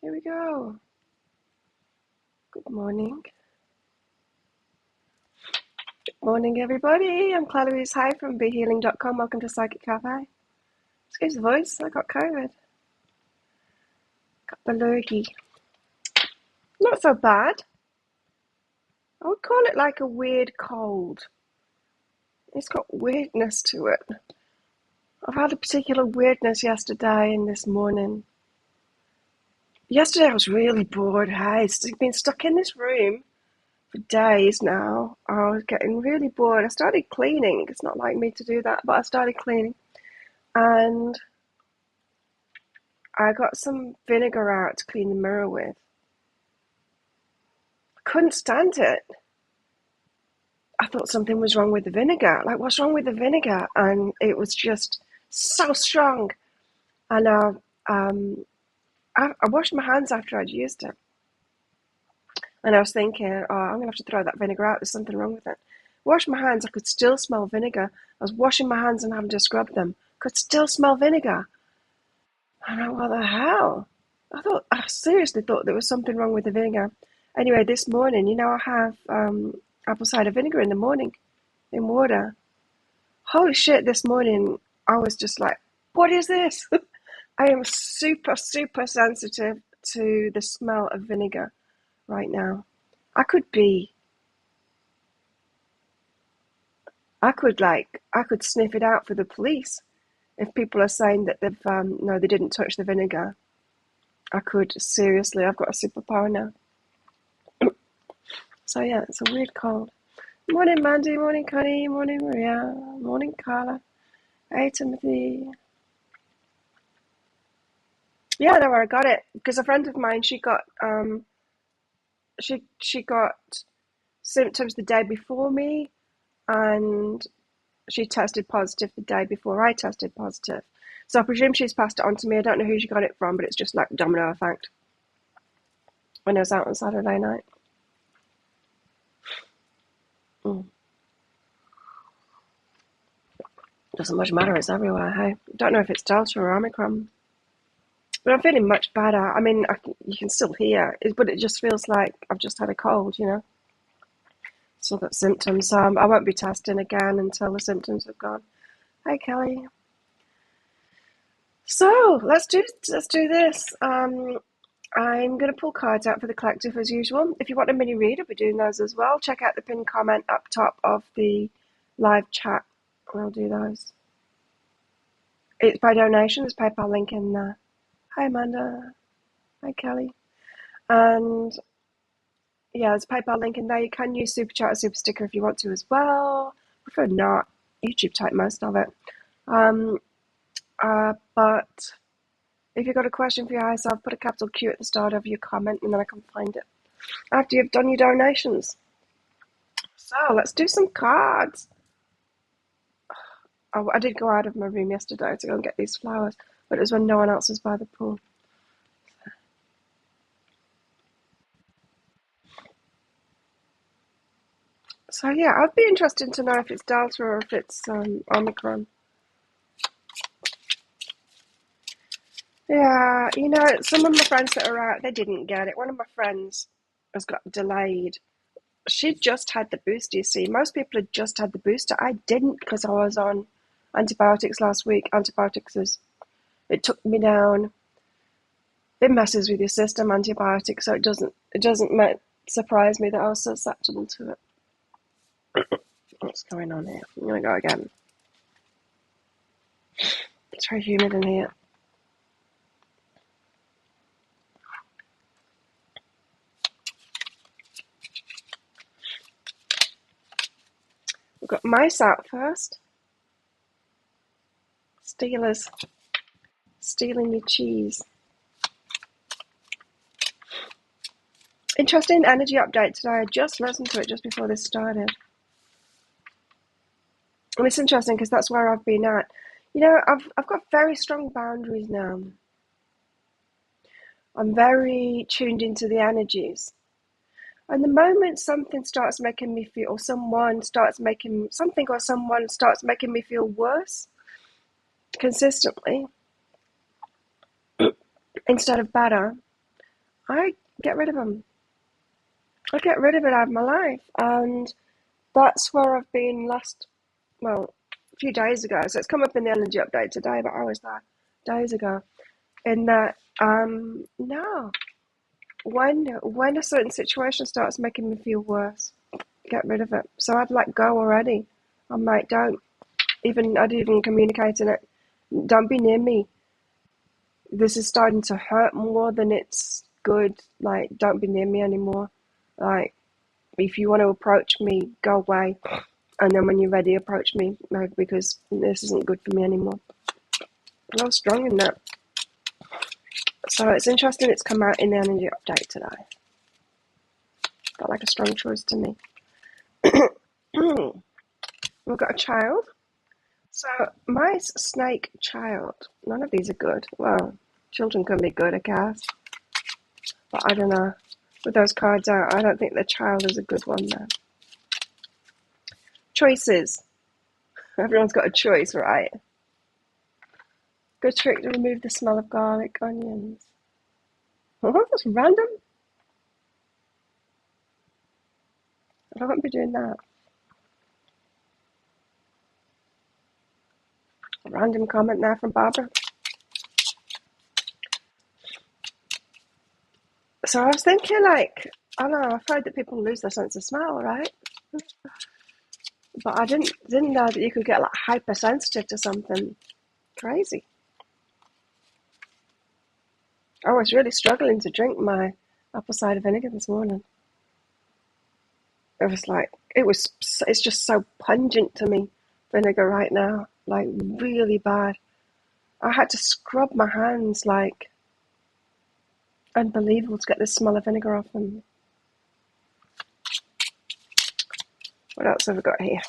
Here we go. Good morning. Good morning, everybody. I'm Claire Louise High from BeHealing.com. Welcome to Psychic Cafe. Excuse the voice, I got COVID. Got the lurgy. Not so bad. I would call it like a weird cold. It's got weirdness to it. I've had a particular weirdness yesterday and this morning. Yesterday I was really bored. Hey, I've been stuck in this room for days now. I was getting really bored. I started cleaning. It's not like me to do that, but I started cleaning. And I got some vinegar out to clean the mirror with. I couldn't stand it. I thought something was wrong with the vinegar. Like, what's wrong with the vinegar? And it was just so strong. And I washed my hands after I'd used it. And I was thinking, oh, I'm going to have to throw that vinegar out. There's something wrong with it. Washed my hands. I could still smell vinegar. I was washing my hands and having to scrub them. Could still smell vinegar. I'm like, what the hell? I seriously thought there was something wrong with the vinegar. Anyway, this morning, I have apple cider vinegar in the morning in water. Holy shit, this morning, I was just like, what is this? I am super, super sensitive to the smell of vinegar right now. I could sniff it out for the police if people are saying that they didn't touch the vinegar. I could, seriously, I've got a superpower now. So yeah, it's a weird cold. Morning Mandy, morning Connie, morning Maria, morning Carla. Hey Timothy. Yeah, I know where I got it. Because a friend of mine, she got symptoms the day before me, and she tested positive the day before I tested positive. So I presume she's passed it on to me. I don't know who she got it from, but it's just like domino effect. When I was out on Saturday night. Doesn't much matter, it's everywhere, hey? Don't know if it's Delta or Omicron. But I'm feeling much better. I mean, you can still hear, but it just feels like I've just had a cold, Still got symptoms. So I won't be testing again until the symptoms have gone. Hey, Kelly. So let's do this. I'm going to pull cards out for the collective as usual. If you want a mini read, I'll be doing those as well. Check out the pinned comment up top of the live chat. I'll do those. It's by donation. There's a PayPal link in there. Hi, Amanda. Hi, Kelly. And yeah, there's a PayPal link in there. You can use Super Chat or Super Sticker if you want to as well. Prefer not. YouTube type most of it. But if you've got a question for your higher self, put a capital Q at the start of your comment and then I can find it after you've done your donations. So let's do some cards. I did go out of my room yesterday to go and get these flowers, but it was when no one else was by the pool. So yeah, I'd be interested to know if it's Delta or if it's Omicron. Yeah, some of my friends that are out, they didn't get it. One of my friends has got delayed. She just had the booster, you see. Most people had just had the booster. I didn't because I was on antibiotics last week. It took me down. It messes with your system, antibiotics, so it doesn't surprise me that I was susceptible to it. What's going on here? I'm going to go again. It's very humid in here. We've got mice out first. Steelers. Stealing your cheese. Interesting energy update today. I just listened to it just before this started. And it's interesting because that's where I've been at. I've got very strong boundaries now. I'm very tuned into the energies. And the moment something starts making me feel, or someone starts making me feel worse consistently instead of better, I get rid of them. I get rid of it out of my life. And that's where I've been a few days ago. So it's come up in the energy update today, but I was there days ago. In that, no, when a certain situation starts making me feel worse, get rid of it. So I'd let go already. I'm like, I'd even communicating it. Don't be near me. This is starting to hurt more than it's good. Like, don't be near me anymore. Like, if you want to approach me, go away. And then when you're ready, approach me, like, because this isn't good for me anymore. I was strong in that. So it's interesting it's come out in the energy update today. Felt like a strong choice to me. We've got a child. So my snake child. None of these are good. Well, children can be good, I guess. But I don't know. With those cards out, I don't think the child is a good one there. Choices. Everyone's got a choice, right? Good trick to remove the smell of garlic, onions. Oh, that's random. I won't be doing that. A random comment there from Barbara. So I was thinking, like, I don't know, I've heard that people lose their sense of smell, right? But I didn't know that you could get, like, hypersensitive to something crazy. I was really struggling to drink my apple cider vinegar this morning. It was like, it's just so pungent to me, vinegar right now, like really bad. I had to scrub my hands, like, unbelievable to get the smell of vinegar off them. What else have we got here?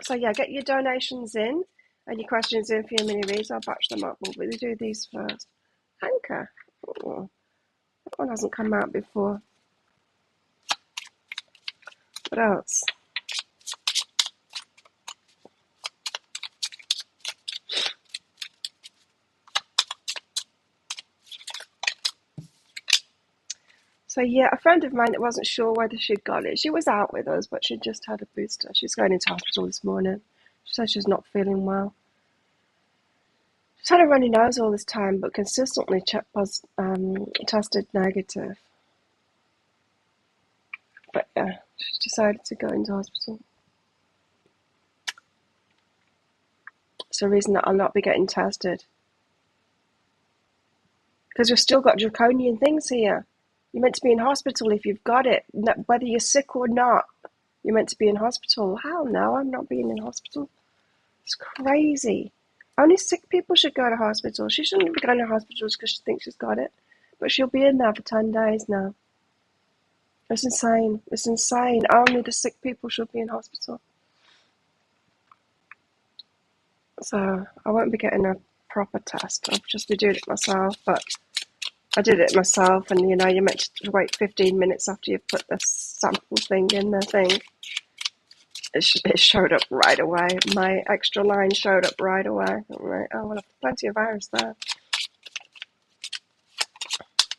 So yeah, get your donations in and your questions in for your mini reads. I'll batch them up. We'll do these first. Anchor. Oh, that one hasn't come out before. What else? So yeah, a friend of mine that wasn't sure whether she'd got it. She was out with us, but she just had a booster. She's going into hospital this morning. She said she's not feeling well. She's had a runny nose all this time, but consistently tested negative. But yeah, she's decided to go into hospital. It's a reason that I'll not be getting tested. Because we've still got draconian things here. You're meant to be in hospital if you've got it. Whether you're sick or not, you're meant to be in hospital. Hell no, I'm not being in hospital. It's crazy. Only sick people should go to hospital. She shouldn't be going to hospital just because she thinks she's got it. But she'll be in there for 10 days now. It's insane. It's insane. Only the sick people should be in hospital. So I won't be getting a proper test. I'll just be doing it myself. But I did it myself, and you're meant to wait 15 minutes after you've put the sample thing in the thing. It showed up right away. My extra line showed up right away. I'm like, oh, well, I've plenty of virus there.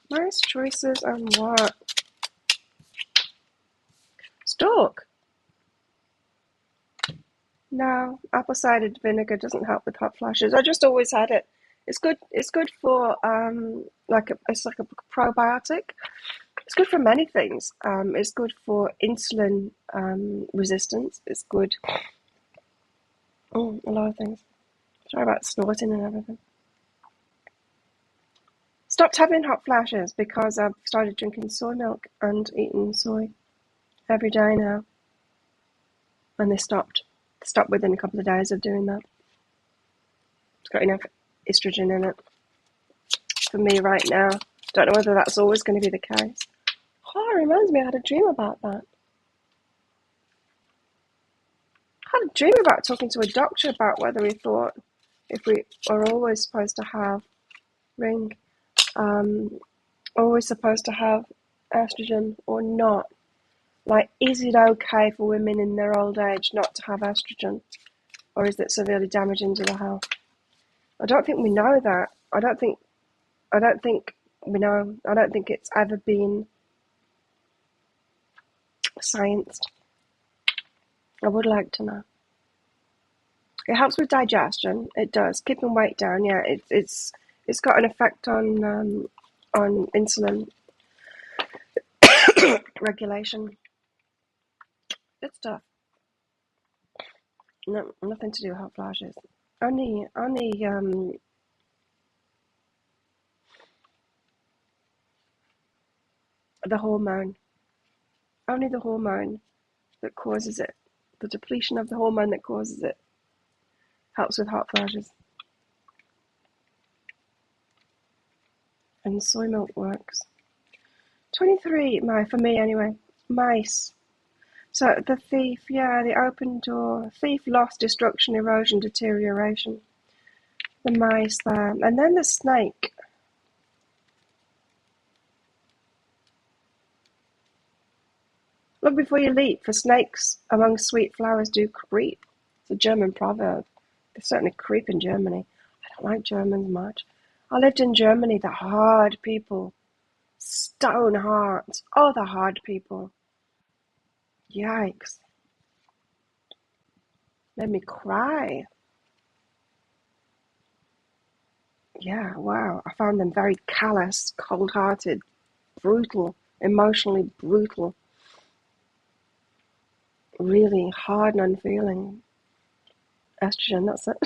Nice choices and what? Stalk. No, apple cider vinegar doesn't help with hot flashes. I just always had it. It's good. It's good for it's like a probiotic. It's good for many things. It's good for insulin resistance. It's good. A lot of things. Sorry about snorting and everything. Stopped having hot flashes because I've started drinking soy milk and eating soy every day now. And they stopped. Stopped within a couple of days of doing that. It's got enough estrogen in it for me right now. Don't know whether that's always going to be the case. Oh, it reminds me, I had a dream about that. I had a dream about talking to a doctor about whether we thought if we are always supposed to have always supposed to have estrogen or not. Like, is it okay for women in their old age not to have estrogen? Or is it severely damaging to the health? I don't think we know that. I don't think I don't think it's ever been scienced. I would like to know. It helps with digestion. It does, keeping weight down. Yeah, it's got an effect on insulin regulation. Good stuff. No, nothing to do with hot flashes. Only the hormone. Only the hormone that causes it. The depletion of the hormone that causes it helps with hot flashes. And soy milk works. 23, for me anyway. Mice. So the thief, yeah, the open door. Thief, loss, destruction, erosion, deterioration. The mice there. And then the snake. Look before you leap, for snakes among sweet flowers do creep. It's a German proverb. They certainly creep in Germany. I don't like Germans much. I lived in Germany, the hard people. Stone hearts. Oh, the hard people. Yikes. Made me cry. Yeah, wow. I found them very callous, cold-hearted, brutal, emotionally brutal. Really hard and unfeeling. Estrogen, that's it.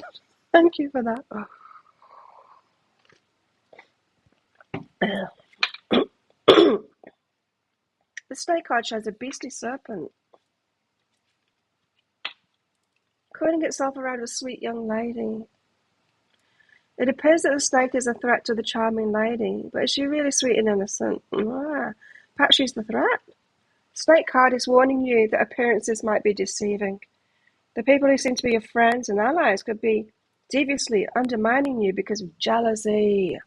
Thank you for that. The snake card shows a beastly serpent coiling itself around a sweet young lady. It appears that the snake is a threat to the charming lady, but is she really sweet and innocent? Perhaps she's the threat. Snake card is warning you that appearances might be deceiving. The people who seem to be your friends and allies could be deviously undermining you because of jealousy,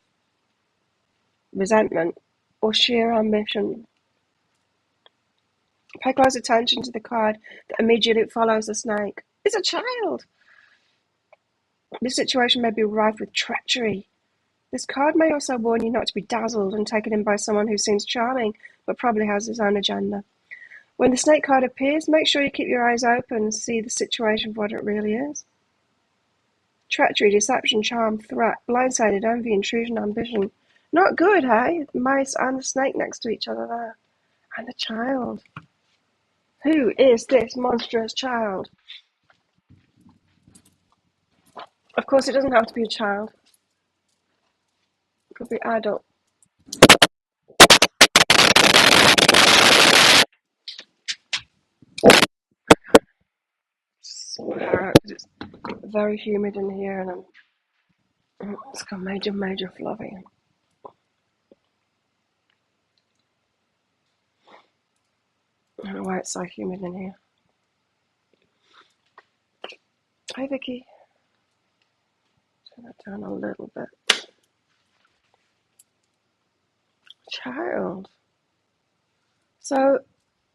resentment, or sheer ambition. Pay close attention to the card that immediately follows the snake. It's a child! This situation may be rife with treachery. This card may also warn you not to be dazzled and taken in by someone who seems charming, but probably has his own agenda. When the snake card appears, make sure you keep your eyes open and see the situation for what it really is. Treachery, deception, charm, threat, blindsided, envy, intrusion, ambition. Not good, hey? The mice and the snake next to each other there. And the child. Who is this monstrous child? Of course, it doesn't have to be a child. It could be adult. Because it's very humid in here and it's got major fluffy. I don't know why it's so humid in here. Hi, Vicky. Turn that down a little bit. Child. So,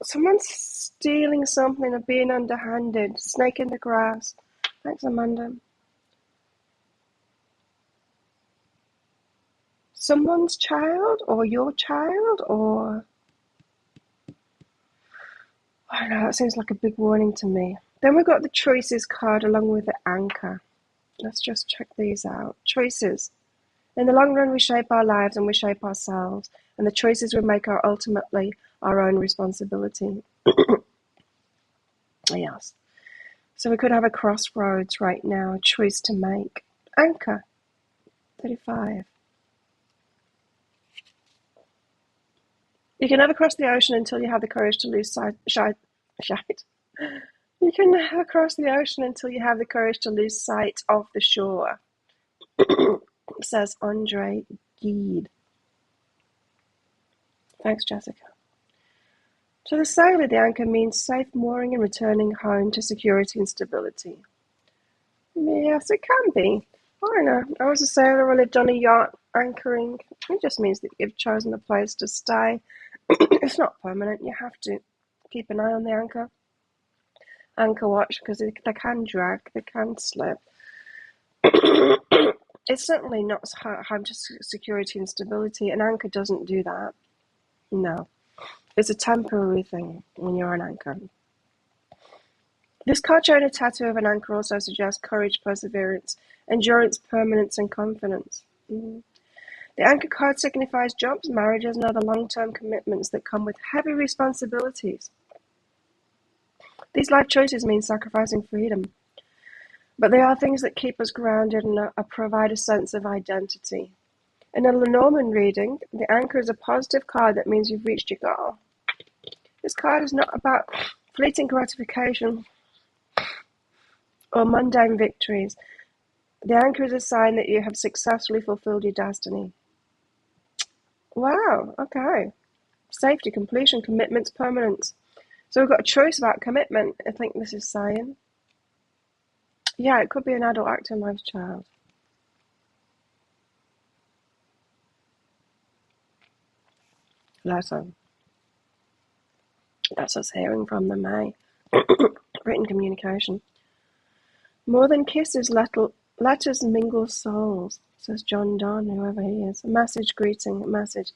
someone's stealing something or being underhanded. Snake in the grass. Thanks, Amanda. Someone's child or your child or... I don't know, that seems like a big warning to me. Then we've got the choices card along with the anchor. Let's just check these out. Choices. In the long run, we shape our lives and we shape ourselves, and the choices we make are ultimately our own responsibility. Yes. So we could have a crossroads right now, a choice to make. Anchor. 35. You can never cross the ocean until you have the courage to lose sight. You can never cross the ocean until you have the courage to lose sight of the shore, says Andre Gide. Thanks, Jessica. To the sailor, the anchor means safe mooring and returning home to security and stability. Yes, it can be. I don't know. I was a sailor. I lived on a yacht anchoring. It just means that you've chosen a place to stay. It's not permanent. You have to keep an eye on the anchor. Anchor watch, because they can drag, they can slip. It's certainly not home to security and stability. An anchor doesn't do that. No. It's a temporary thing when you're an anchor. This card showing a tattoo of an anchor also suggests courage, perseverance, endurance, permanence, and confidence. The anchor card signifies jobs, marriages, and other long-term commitments that come with heavy responsibilities. These life choices mean sacrificing freedom, but they are things that keep us grounded and provide a sense of identity. In a Lenormand reading, the anchor is a positive card that means you've reached your goal. This card is not about fleeting gratification or mundane victories. The anchor is a sign that you have successfully fulfilled your destiny. Wow, okay. Safety, completion, commitments, permanence. So we've got a choice about commitment, I think this is saying. Yeah, it could be an adult acting life child. Letter. That's us hearing from them, eh? Written communication. More than kisses, letters mingle souls, says John Donne, whoever he is. A message, greeting, a message.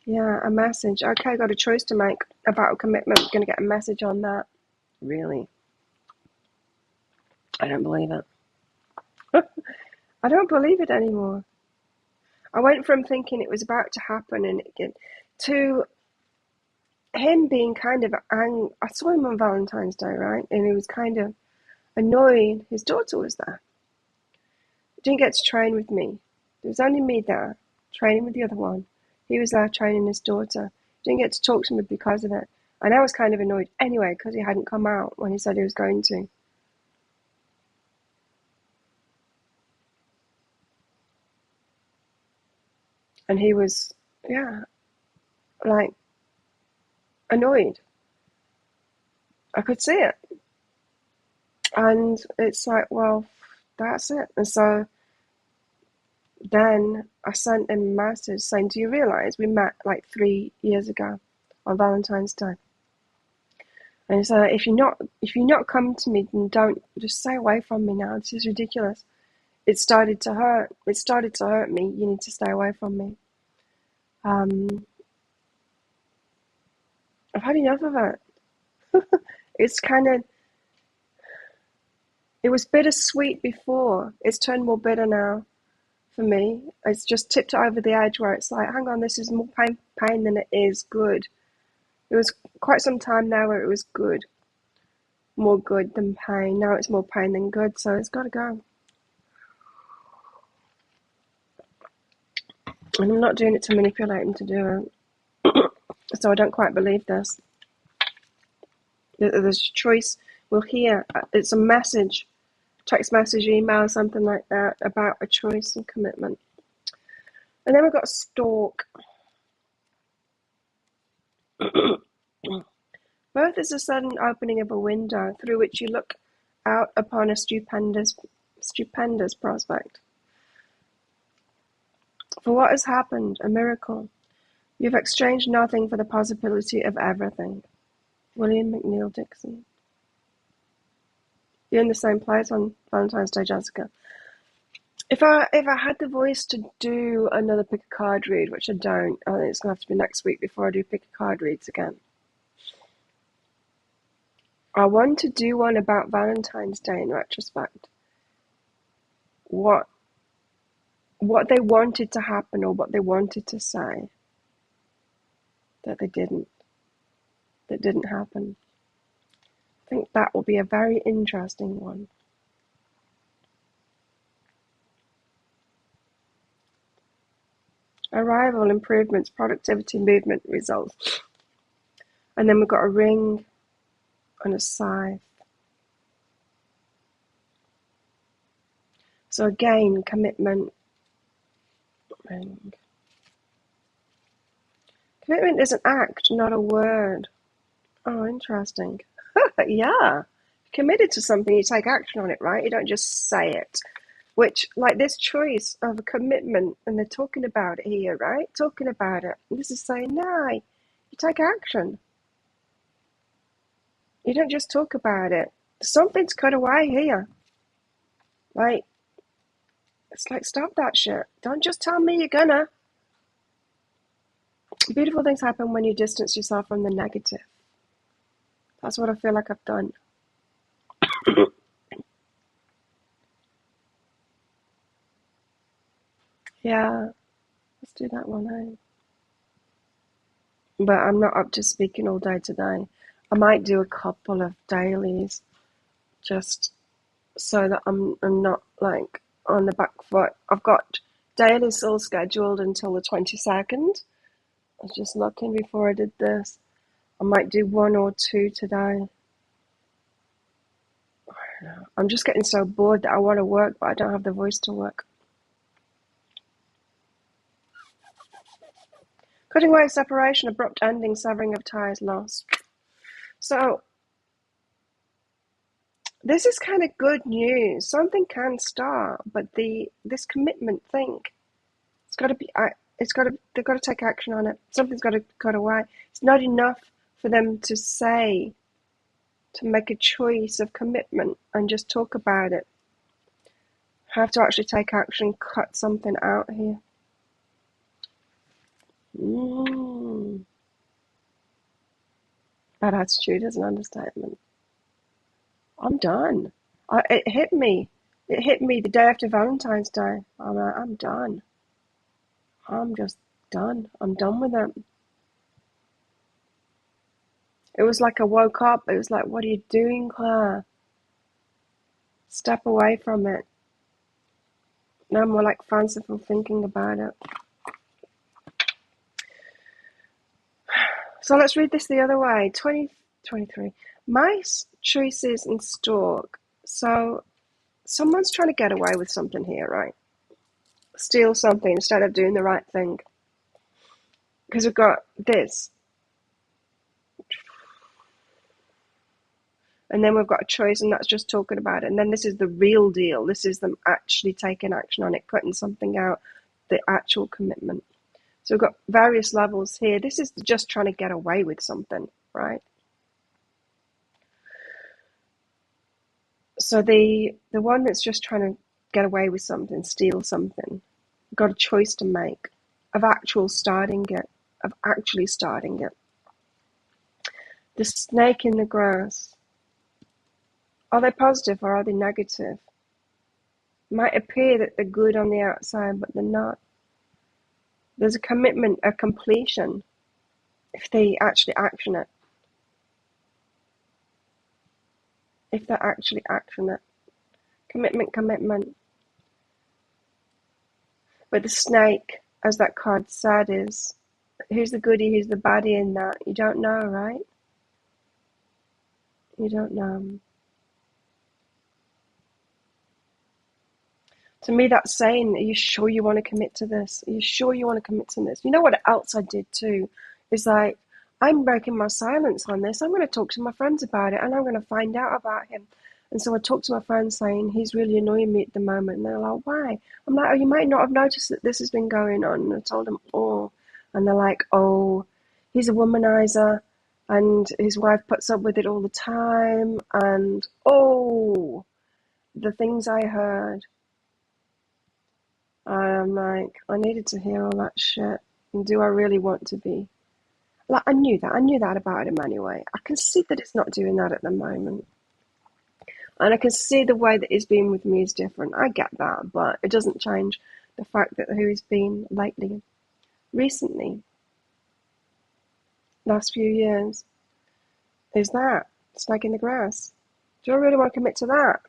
Yeah, a message. Okay, got a choice to make about a commitment. Going to get a message on that. Really? I don't believe it. I don't believe it anymore. I went from thinking it was about to happen to him being kind of angry. I saw him on Valentine's Day, right? And he was kind of annoyed. His daughter was there. He didn't get to train with me. There was only me there, training with the other one. He was there training his daughter. Didn't get to talk to me because of it. And I was kind of annoyed anyway because he hadn't come out when he said he was going to. And he was, yeah, like annoyed. I could see it. And it's like, well, that's it. And so then I sent him a message saying, do you realise we met like 3 years ago on Valentine's Day? And he said, if you're not coming to me, then don't, just stay away from me now. This is ridiculous. It started to hurt. It started to hurt me. You need to stay away from me. I've had enough of it. It's kind of, it was bittersweet before. It's turned more bitter now for me. It's just tipped over the edge where it's like, hang on, this is more pain than it is good. It was quite some time now where it was good. More good than pain. Now it's more pain than good, so it's got to go. And I'm not doing it to manipulate him to do it. So I don't quite believe this. There's a choice. We'll hear. It's a message, text message, email, something like that, about a choice and commitment. And then we've got stalk. Birth is a sudden opening of a window through which you look out upon a stupendous prospect. For what has happened, a miracle. You've exchanged nothing for the possibility of everything. William McNeill Dixon. You're in the same place on Valentine's Day, Jessica. If I had the voice to do another pick a card read, which I don't, I think it's going to have to be next week before I do pick a card reads again. I want to do one about Valentine's Day in retrospect. What they wanted to happen or what they wanted to say that didn't happen. I think that will be a very interesting one. Arrival, improvements, productivity, movement, results. And then we've got a ring and a scythe. So again, commitment, ring. Commitment is an act, not a word. Oh, interesting. Yeah. Committed to something, you take action on it, right? You don't just say it. Which, like this choice of a commitment, and they're talking about it here, right? Talking about it. And this is saying, no, you take action. You don't just talk about it. Something's cut away here. Right? It's like, stop that shit. Don't just tell me you're gonna. Beautiful things happen when you distance yourself from the negative. That's what I feel like I've done. Yeah, let's do that one, eh? But I'm not up to speaking all day today. I might do a couple of dailies just so that I'm not like on the back foot. I've got dailies all scheduled until the 22nd. I was just looking before I did this. I might do one or two today. I'm just getting so bored that I want to work, but I don't have the voice to work. Cutting away, separation, abrupt ending, severing of ties, loss. So this is kind of good news. Something can start, but this commitment thing, it's got to be. They've got to take action on it. Something's got to cut away. It's not enough for them to say, to make a choice of commitment and just talk about it. Have to actually take action, cut something out here. That attitude is an understatement. I'm done. It hit me. It hit me the day after Valentine's Day. I'm like, I'm done. I'm just done. I'm done with it. It was like I woke up. It was like, what are you doing, Claire? Step away from it. No more like fanciful thinking about it. So let's read this the other way. 23. Mice, choices, and stalk. So someone's trying to get away with something here, right? Steal something instead of doing the right thing. Because we've got this. And then we've got a choice, and that's just talking about it. And then this is the real deal. This is them actually taking action on it, cutting something out, the actual commitment. So we've got various levels here. This is just trying to get away with something, right? So the one that's just trying to get away with something, steal something, got a choice to make of actually starting it. The snake in the grass. Are they positive or are they negative? It might appear that they're good on the outside, but they're not. There's a commitment, a completion, if they actually action it. If they actually action it. Commitment. But the snake, as that card said, is who's the goodie, who's the baddie in that? You don't know, right? You don't know. To me, that's saying, are you sure you want to commit to this? Are you sure you want to commit to this? You know what else I did too? Is like, I'm breaking my silence on this. I'm going to talk to my friends about it and I'm going to find out about him. And so I talked to my friends saying, he's really annoying me at the moment. And they're like, why? I'm like, oh, you might not have noticed that this has been going on. And I told them all. And they're like, oh, he's a womanizer and his wife puts up with it all the time. And, oh, the things I heard. I'm like, I needed to hear all that shit. And do I really want to be? Like, I knew that about him anyway. I can see that it's not doing that at the moment. And I can see the way that he's been with me is different. I get that, but it doesn't change the fact that who he's been lately, recently, last few years, is that snake in the grass. Do I really want to commit to that?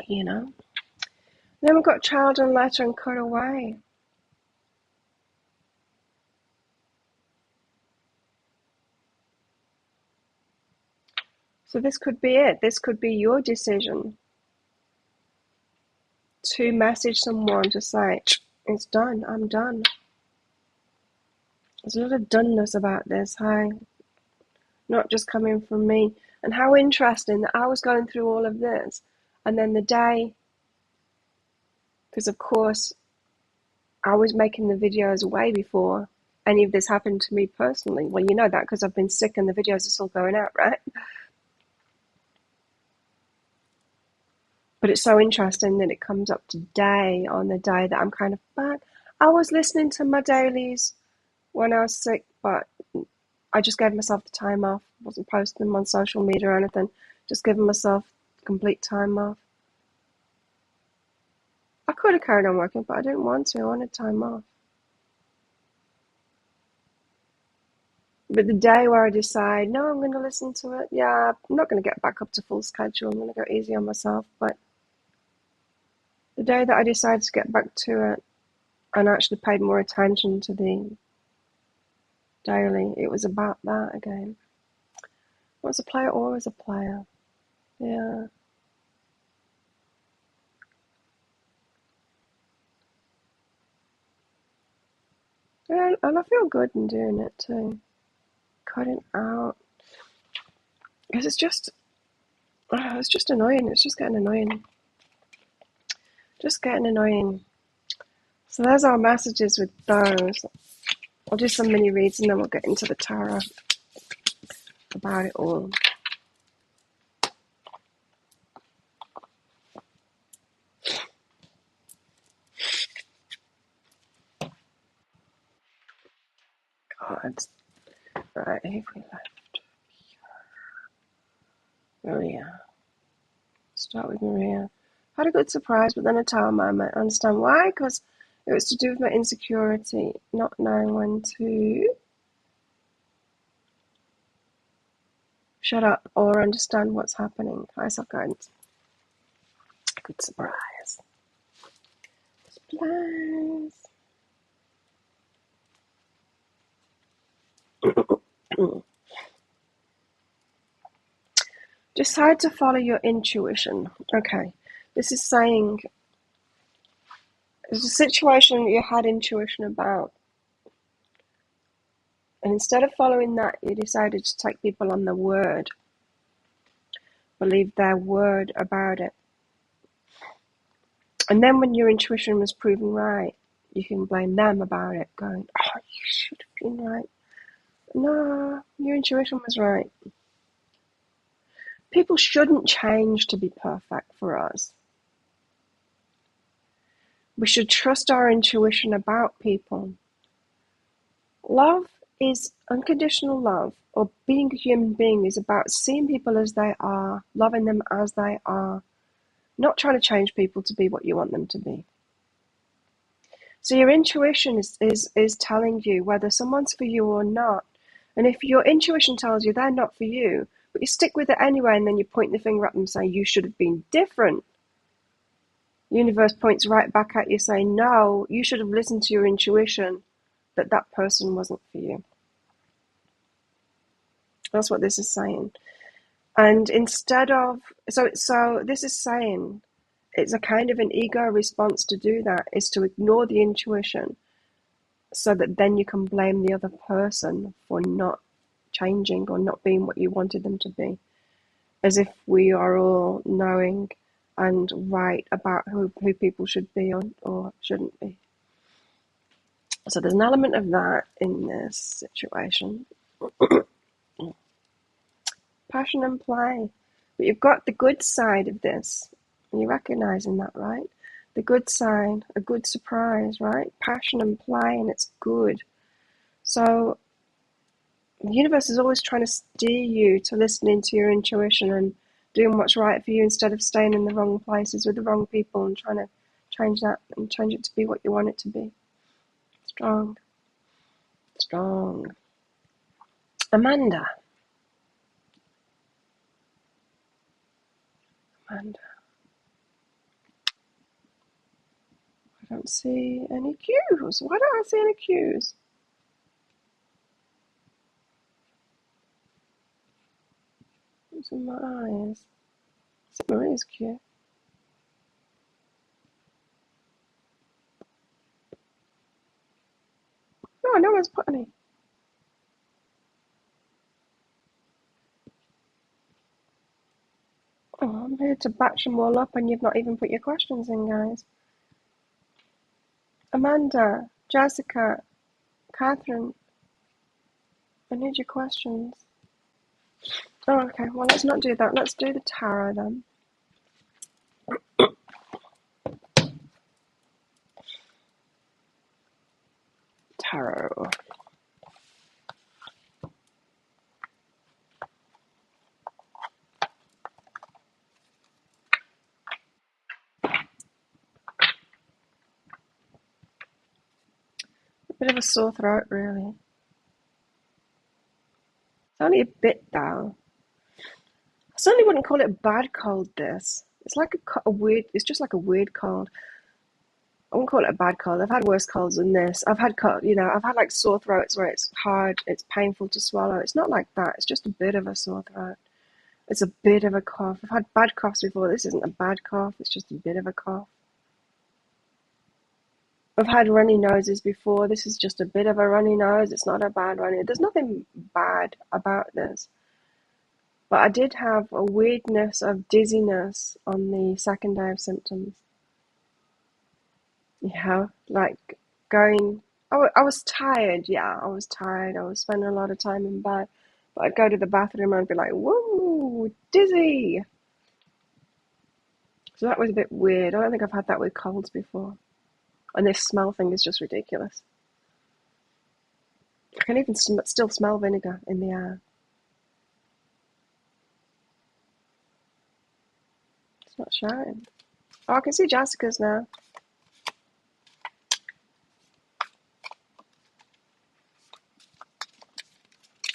You know? Then we've got child and letter and cut away. So this could be it. This could be your decision to message someone to say, it's done, I'm done. There's a lot of doneness about this, hey? Not just coming from me. And how interesting that I was going through all of this. And then the day, because of course, I was making the videos way before any of this happened to me personally. Well, you know that because I've been sick and the videos are still going out, right? But it's so interesting that it comes up today on the day that I'm kind of back. I was listening to my dailies when I was sick, but I just gave myself the time off. Wasn't posting them on social media or anything. Just giving myself complete time off. I could have carried on working, but I didn't want to. I wanted time off. But the day where I decide, no, I'm going to listen to it. Yeah, I'm not going to get back up to full schedule. I'm going to go easy on myself. But the day that I decided to get back to it and actually paid more attention to the daily, it was about that again. Was a player always a player? Yeah. Yeah, and I feel good in doing it too. Cutting out. Because it's just annoying. It's just getting annoying. Just getting annoying. So there's our messages with those. I'll do some mini reads and then we'll get into the tarot about it all. Cards. Right, who have we left? Maria. Start with Maria. Had a good surprise, but then a tower moment. I understand why, because it was to do with my insecurity, not knowing when to shut up or understand what's happening. High self guidance. Good surprise. Surprise. Decide to follow your intuition. Okay, this is saying there's a situation that you had intuition about, and instead of following that, you decided to take people on their word, believe their word about it. And then when your intuition was proven right, you can blame them about it, going, oh, you should have been right. No, your intuition was right. People shouldn't change to be perfect for us. We should trust our intuition about people. Love is unconditional love, or being a human being is about seeing people as they are, loving them as they are, not trying to change people to be what you want them to be. So your intuition is telling you whether someone's for you or not. And if your intuition tells you they're not for you, but you stick with it anyway, and then you point the finger at them saying you should have been different, the universe points right back at you saying, no, you should have listened to your intuition that that person wasn't for you. That's what this is saying. And instead of, so this is saying, it's a kind of an ego response to do that, is to ignore the intuition so that then you can blame the other person for not changing or not being what you wanted them to be. As if we are all knowing and right about who people should be or shouldn't be. So there's an element of that in this situation. Passion and play. But you've got the good side of this. And you're recognizing that, right? The good side, a good surprise, right? Passion and play, and it's good. So the universe is always trying to steer you to listening to your intuition and doing what's right for you instead of staying in the wrong places with the wrong people and trying to change that and change it to be what you want it to be. Strong. Strong. Amanda. I don't see any cues. Why don't I see any cues? What's in my eyes? Is it Maria's cue? No one's put any. Oh, I'm here to batch them all up and you've not even put your questions in, guys. Amanda, Jessica, Catherine, I need your questions. Oh, okay, well, let's not do that. Let's do the tarot then. tarot. A bit of a sore throat, really. It's only a bit though. I certainly wouldn't call it a bad cold. This. It's like a weird. It's just like a weird cold. I wouldn't call it a bad cold. I've had worse colds than this. I've had I've had like sore throats where it's hard, it's painful to swallow. It's not like that. It's just a bit of a sore throat. It's a bit of a cough. I've had bad coughs before. This isn't a bad cough. It's just a bit of a cough. I've had runny noses before. This is just a bit of a runny nose. It's not a bad runny. There's nothing bad about this. But I did have a weirdness of dizziness on the second day of symptoms. Yeah, like going. I was tired. Yeah, I was tired. I was spending a lot of time in bed. But I'd go to the bathroom and I'd be like, whoa, dizzy. So that was a bit weird. I don't think I've had that with colds before. And this smell thing is just ridiculous. I can even still smell vinegar in the air. It's not showing. Oh, I can see Jessica's now.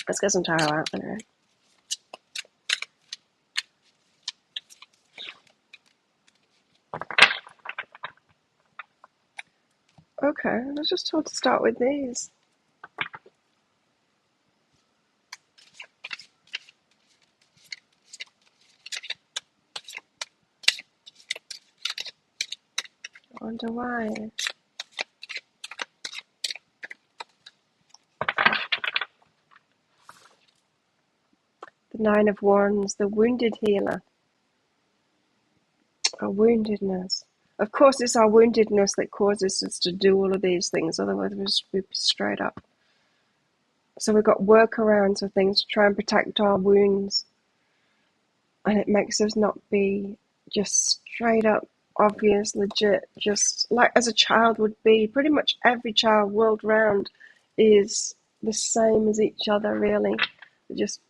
Let's get some tarot out there. Okay, I was just told to start with these. I wonder why. The Nine of Wands, the wounded healer. Our woundedness. Of course, it's our woundedness that causes us to do all of these things, otherwise we'd be straight up. So we've got workarounds for things to try and protect our wounds. And it makes us not be just straight up, obvious, legit, just like as a child would be. Pretty much every child world round is the same as each other, really. Just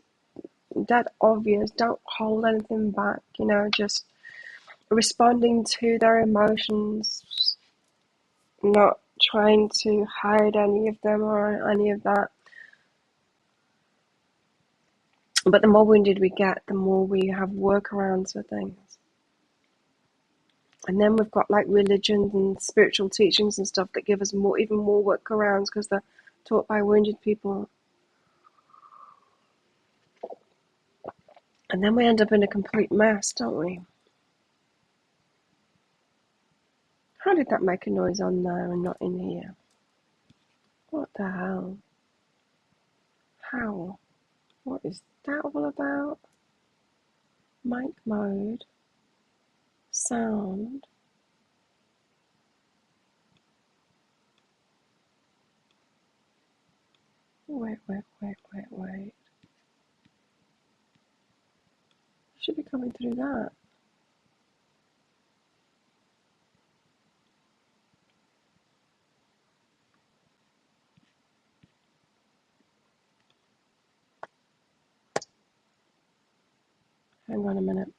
that obvious, don't hold anything back, just responding to their emotions, not trying to hide any of them or any of that. But the more wounded we get, the more we have workarounds for things. And then we've got like religions and spiritual teachings and stuff that give us even more workarounds because they're taught by wounded people. And then we end up in a complete mess, don't we? How did that make a noise on there and not in here? What the hell? How? What is that all about? Mic mode. Sound. Wait. Should be coming through that. Hang on a minute.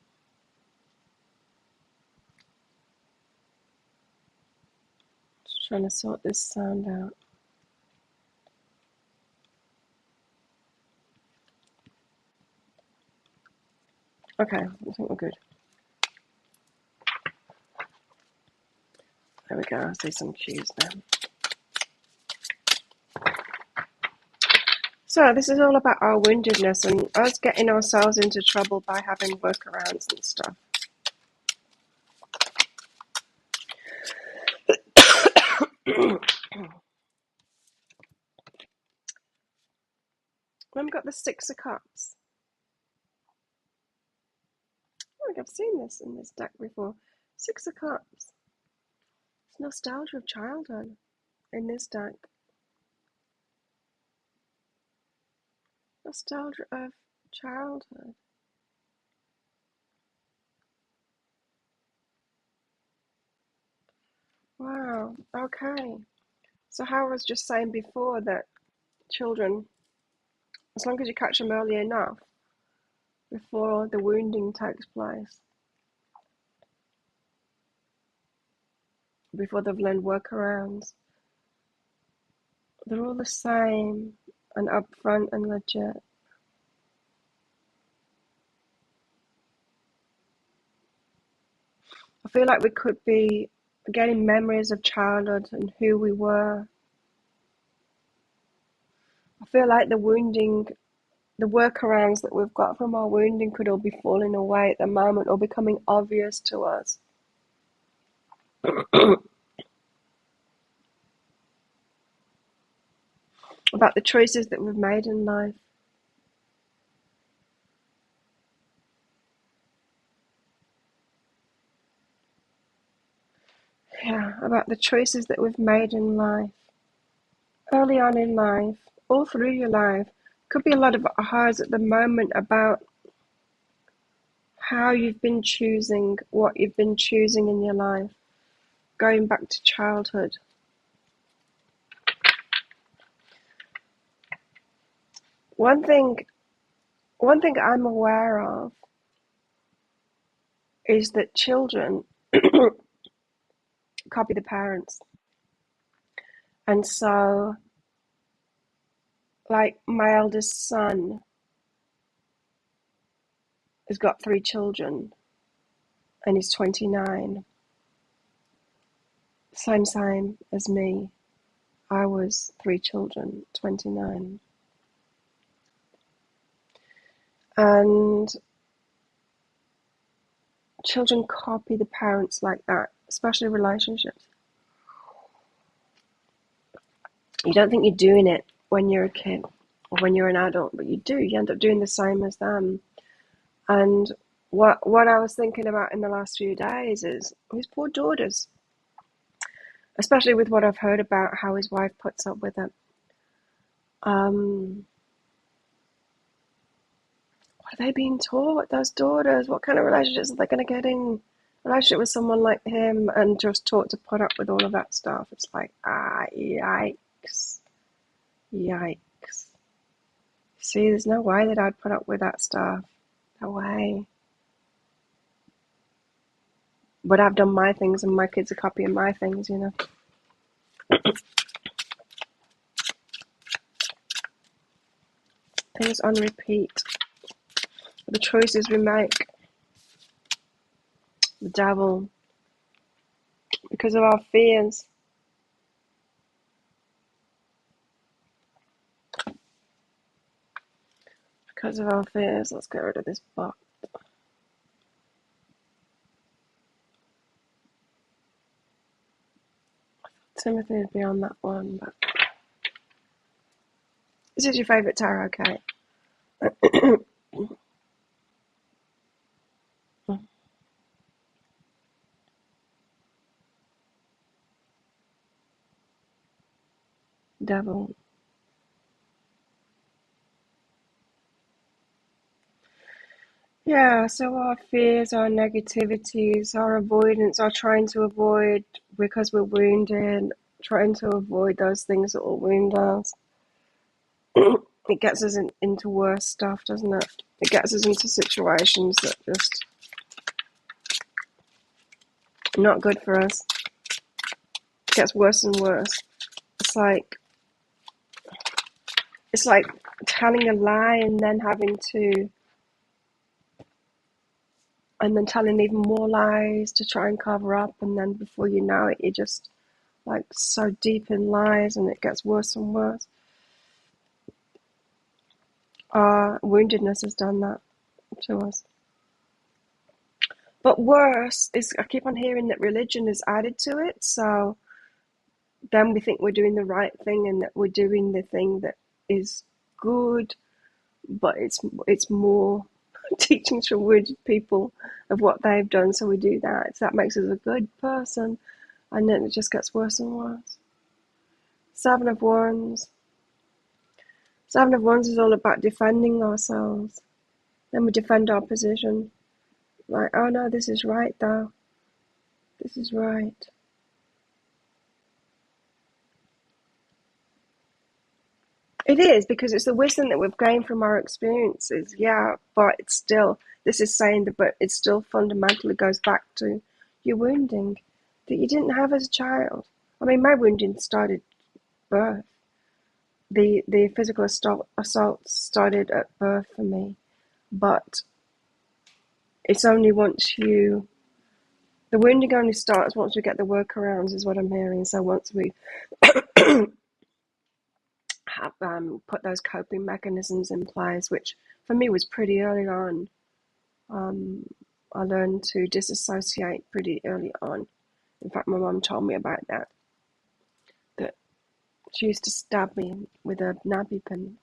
Just trying to sort this sound out. Okay, I think we're good. There we go, I see some cues now. So this is all about our woundedness and us getting ourselves into trouble by having workarounds and stuff. Then we've got the Six of Cups. I think I've seen this in this deck before. Six of Cups. It's nostalgia of childhood in this deck. Nostalgia of childhood. Wow, okay. So how I was just saying before that children, as long as you catch them early enough before the wounding takes place, before they've learned workarounds, they're all the same and upfront and legit. I feel like we could be getting memories of childhood and who we were. I feel like the wounding, the workarounds that we've got from our wounding could all be falling away at the moment or becoming obvious to us. About the choices that we've made in life. Yeah, about the choices that we've made in life. Early on in life, all through your life, could be a lot of ahas at the moment about how you've been choosing, what you've been choosing in your life, going back to childhood. One thing I'm aware of is that children copy the parents. And so, like my eldest son has got 3 children and he's 29. Same as me. I was 3 children, 29. And children copy the parents like that, especially relationships. You don't think you're doing it when you're a kid or when you're an adult, but you do. You end up doing the same as them. And what I was thinking about in the last few days is his poor daughters, especially with what I've heard about how his wife puts up with it. What are they being taught, those daughters? What kind of relationships are they going to get in? Relationship with someone like him and just taught to put up with all of that stuff. It's like, yikes. Yikes. See, there's no way that I'd put up with that stuff. No way. But I've done my things and my kids are copying my things, you know. Things on repeat. The choices we make. The devil. Because of our fears. Because of our fears. Let's get rid of this box. Timothy would be on that one, but this is your favourite tarot, okay? Devil. Yeah, so our fears, our negativities, our avoidance, our trying to avoid because we're wounded, trying to avoid those things that will wound us. It gets us into worse stuff, doesn't it? It gets us into situations that just not good for us. It gets worse and worse. It's like telling a lie and then telling even more lies to try and cover up, and then before you know it, you're just like so deep in lies and it gets worse and worse. Woundedness has done that to us. But worse is, I keep on hearing that religion is added to it, so then we think we're doing the right thing and that we're doing the thing that is good, but it's more teaching to wounded people of what they've done, so we do that. So that makes us a good person, and then it just gets worse and worse. Seven of Wands. Seven of Wands is all about defending ourselves. Then we defend our position. Like, oh no, this is right though. This is right. It is, because it's the wisdom that we've gained from our experiences, yeah, but it's still, this is saying that, but it still fundamentally goes back to your wounding that you didn't have as a child. I mean, my wounding started birth. The physical assault started at birth for me, but it's only once you, the wounding only starts once we get the workarounds, is what I'm hearing. So once we have put those coping mechanisms in place, which for me was pretty early on. I learned to disassociate pretty early on. In fact, my mum told me about that she used to stab me with a nappy pin,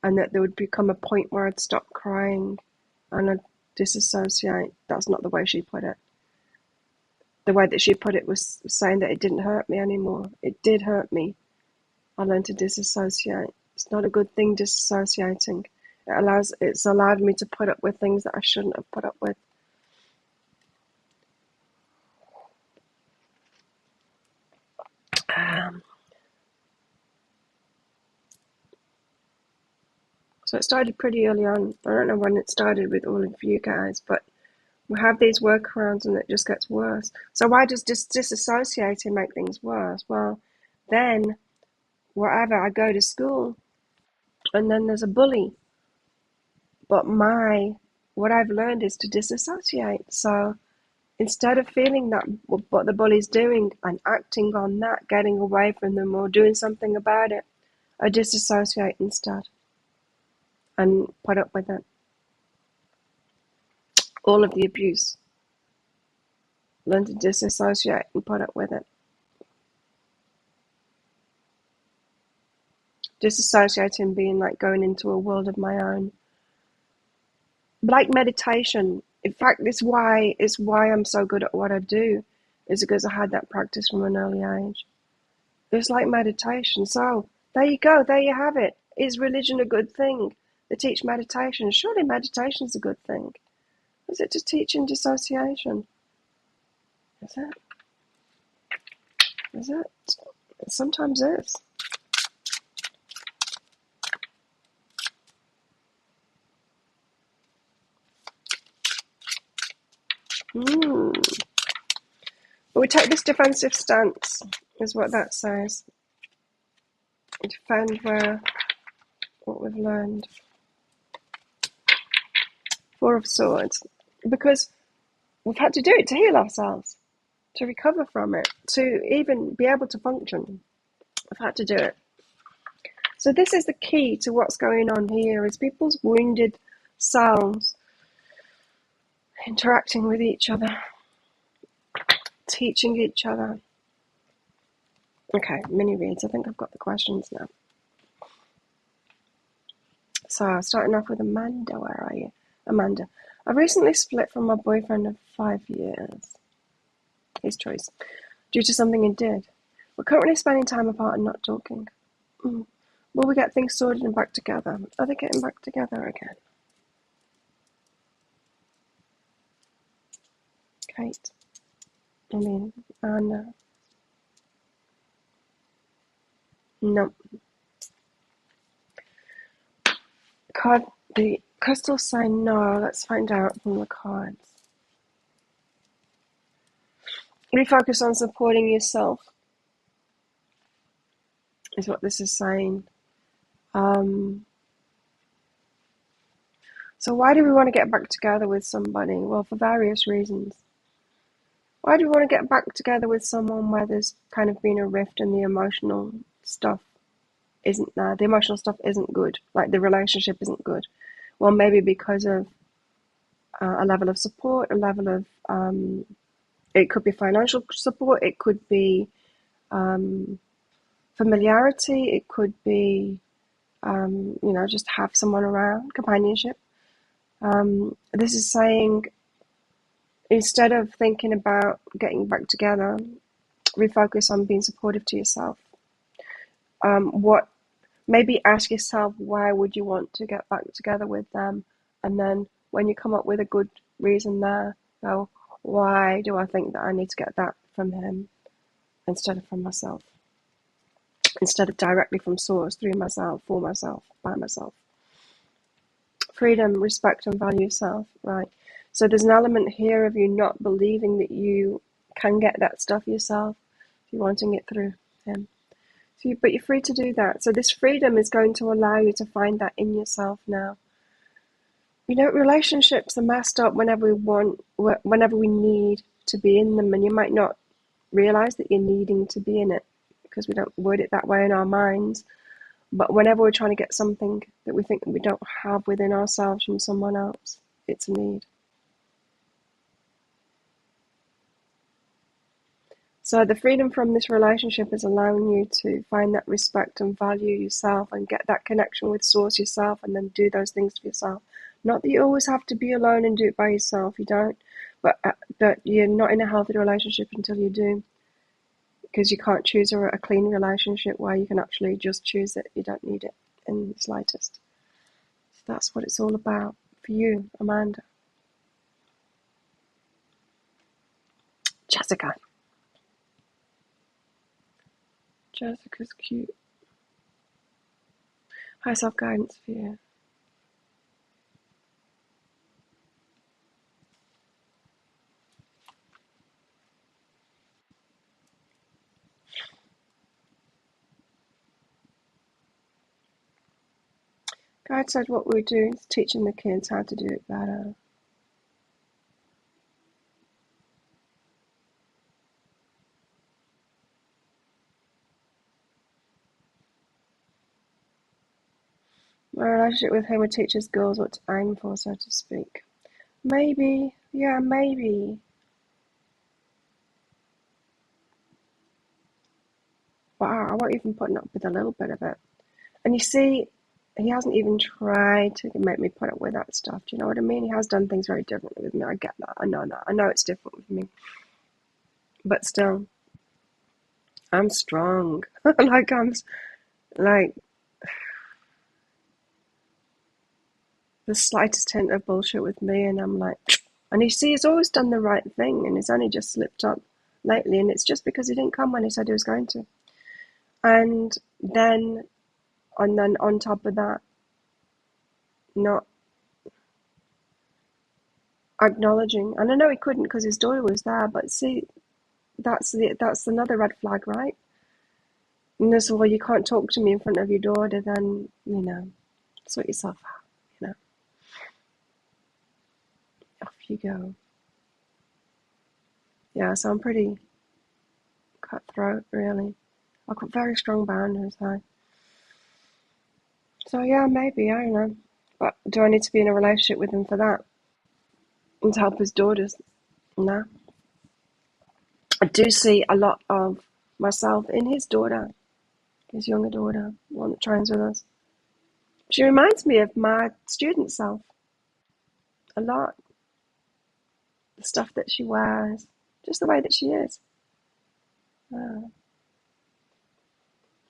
and that there would become a point where I'd stop crying and I'd disassociate. That's not the way she put it. The way that she put it was saying that it didn't hurt me anymore. It did hurt me. I learned to disassociate. It's not a good thing, disassociating. It's allowed me to put up with things that I shouldn't have put up with. So it started pretty early on. I don't know when it started with all of you guys, but we have these workarounds and it just gets worse. So why does disassociating make things worse? Well, then wherever I go to school, and then there's a bully. But what I've learned is to disassociate. So instead of feeling that what the bully's doing and acting on that, getting away from them or doing something about it, I disassociate instead and put up with it. All of the abuse. Learn to disassociate and put up with it. Disassociating being like going into a world of my own. Like meditation. In fact, it's why I'm so good at what I do, is because I had that practice from an early age. It's like meditation. So there you go. There you have it. Is religion a good thing? They teach meditation. Surely meditation is a good thing. Is it just teaching dissociation? Is it? Is it? It sometimes is. But we take this defensive stance, is what that says. We defend what we've learned. Four of Swords. Because we've had to do it to heal ourselves, to recover from it, to even be able to function. We've had to do it. So this is the key to what's going on here, is people's wounded selves interacting with each other, teaching each other. Okay, mini reads. I think I've got the questions now. So starting off with Amanda. Where are you? Amanda. I recently split from my boyfriend of 5 years. His choice. Due to something he did. We're currently spending time apart and not talking. Will we get things sorted and back together? Are they getting back together again? Kate. Anna. No. The crystals say no. Let's find out from the cards. Refocus on supporting yourself, is what this is saying. So why do we want to get back together with somebody? Well, for various reasons. Why do we want to get back together with someone where there's kind of been a rift and the emotional stuff isn't there? The emotional stuff isn't good. Like the relationship isn't good. Well, maybe because of a level of support, a level of, it could be financial support, it could be familiarity, it could be, just have someone around, companionship. This is saying, instead of thinking about getting back together, refocus on being supportive to yourself. Maybe ask yourself, why would you want to get back together with them? And then when you come up with a good reason there, go, why do I think that I need to get that from him instead of from myself? instead of directly from source, through myself, for myself, by myself. Freedom, respect and value yourself, right? So there's an element here of you not believing that you can get that stuff yourself. You're wanting it through him. But you're free to do that. So this freedom is going to allow you to find that in yourself now. Relationships are messed up whenever we need to be in them, and you might not realize that you're needing to be in it because we don't word it that way in our minds. But whenever we're trying to get something that we think that we don't have within ourselves from someone else, it's a need. So the freedom from this relationship is allowing you to find that respect and value yourself and get that connection with source yourself, and then do those things for yourself. Not that you always have to be alone and do it by yourself. You don't. But you're not in a healthy relationship until you do. Because you can't choose a clean relationship where you can actually just choose it. You don't need it in the slightest. So that's what it's all about for you, Amanda. Jessica. Jessica's cute. High self-guidance for you. God said what we're doing is teaching the kids how to do it better. My relationship with him would teach his girls what to aim for, so to speak. Maybe. Yeah, maybe. But I won't even put up with a little bit of it. And you see, he hasn't even tried to make me put up with that stuff. Do you know what I mean? He has done things very differently with me. I get that. I know that. I know it's different with me. But still, I'm strong. Like, the slightest hint of bullshit with me, and I'm like, and you see, he's always done the right thing, and he's only just slipped up lately, and it's just because he didn't come when he said he was going to. And then on top of that, not acknowledging, and I know he couldn't because his daughter was there, but see, that's another red flag, right? And this, well, you can't talk to me in front of your daughter, then, sort yourself out, off you go. Yeah, so I'm pretty cutthroat, really. I've got very strong boundaries, So yeah, maybe, I don't know. But do I need to be in a relationship with him for that? And to help his daughters? No. I do see a lot of myself in his daughter, his younger daughter, the one that trains with us. She reminds me of my student self a lot. The stuff that she wears, just the way that she is.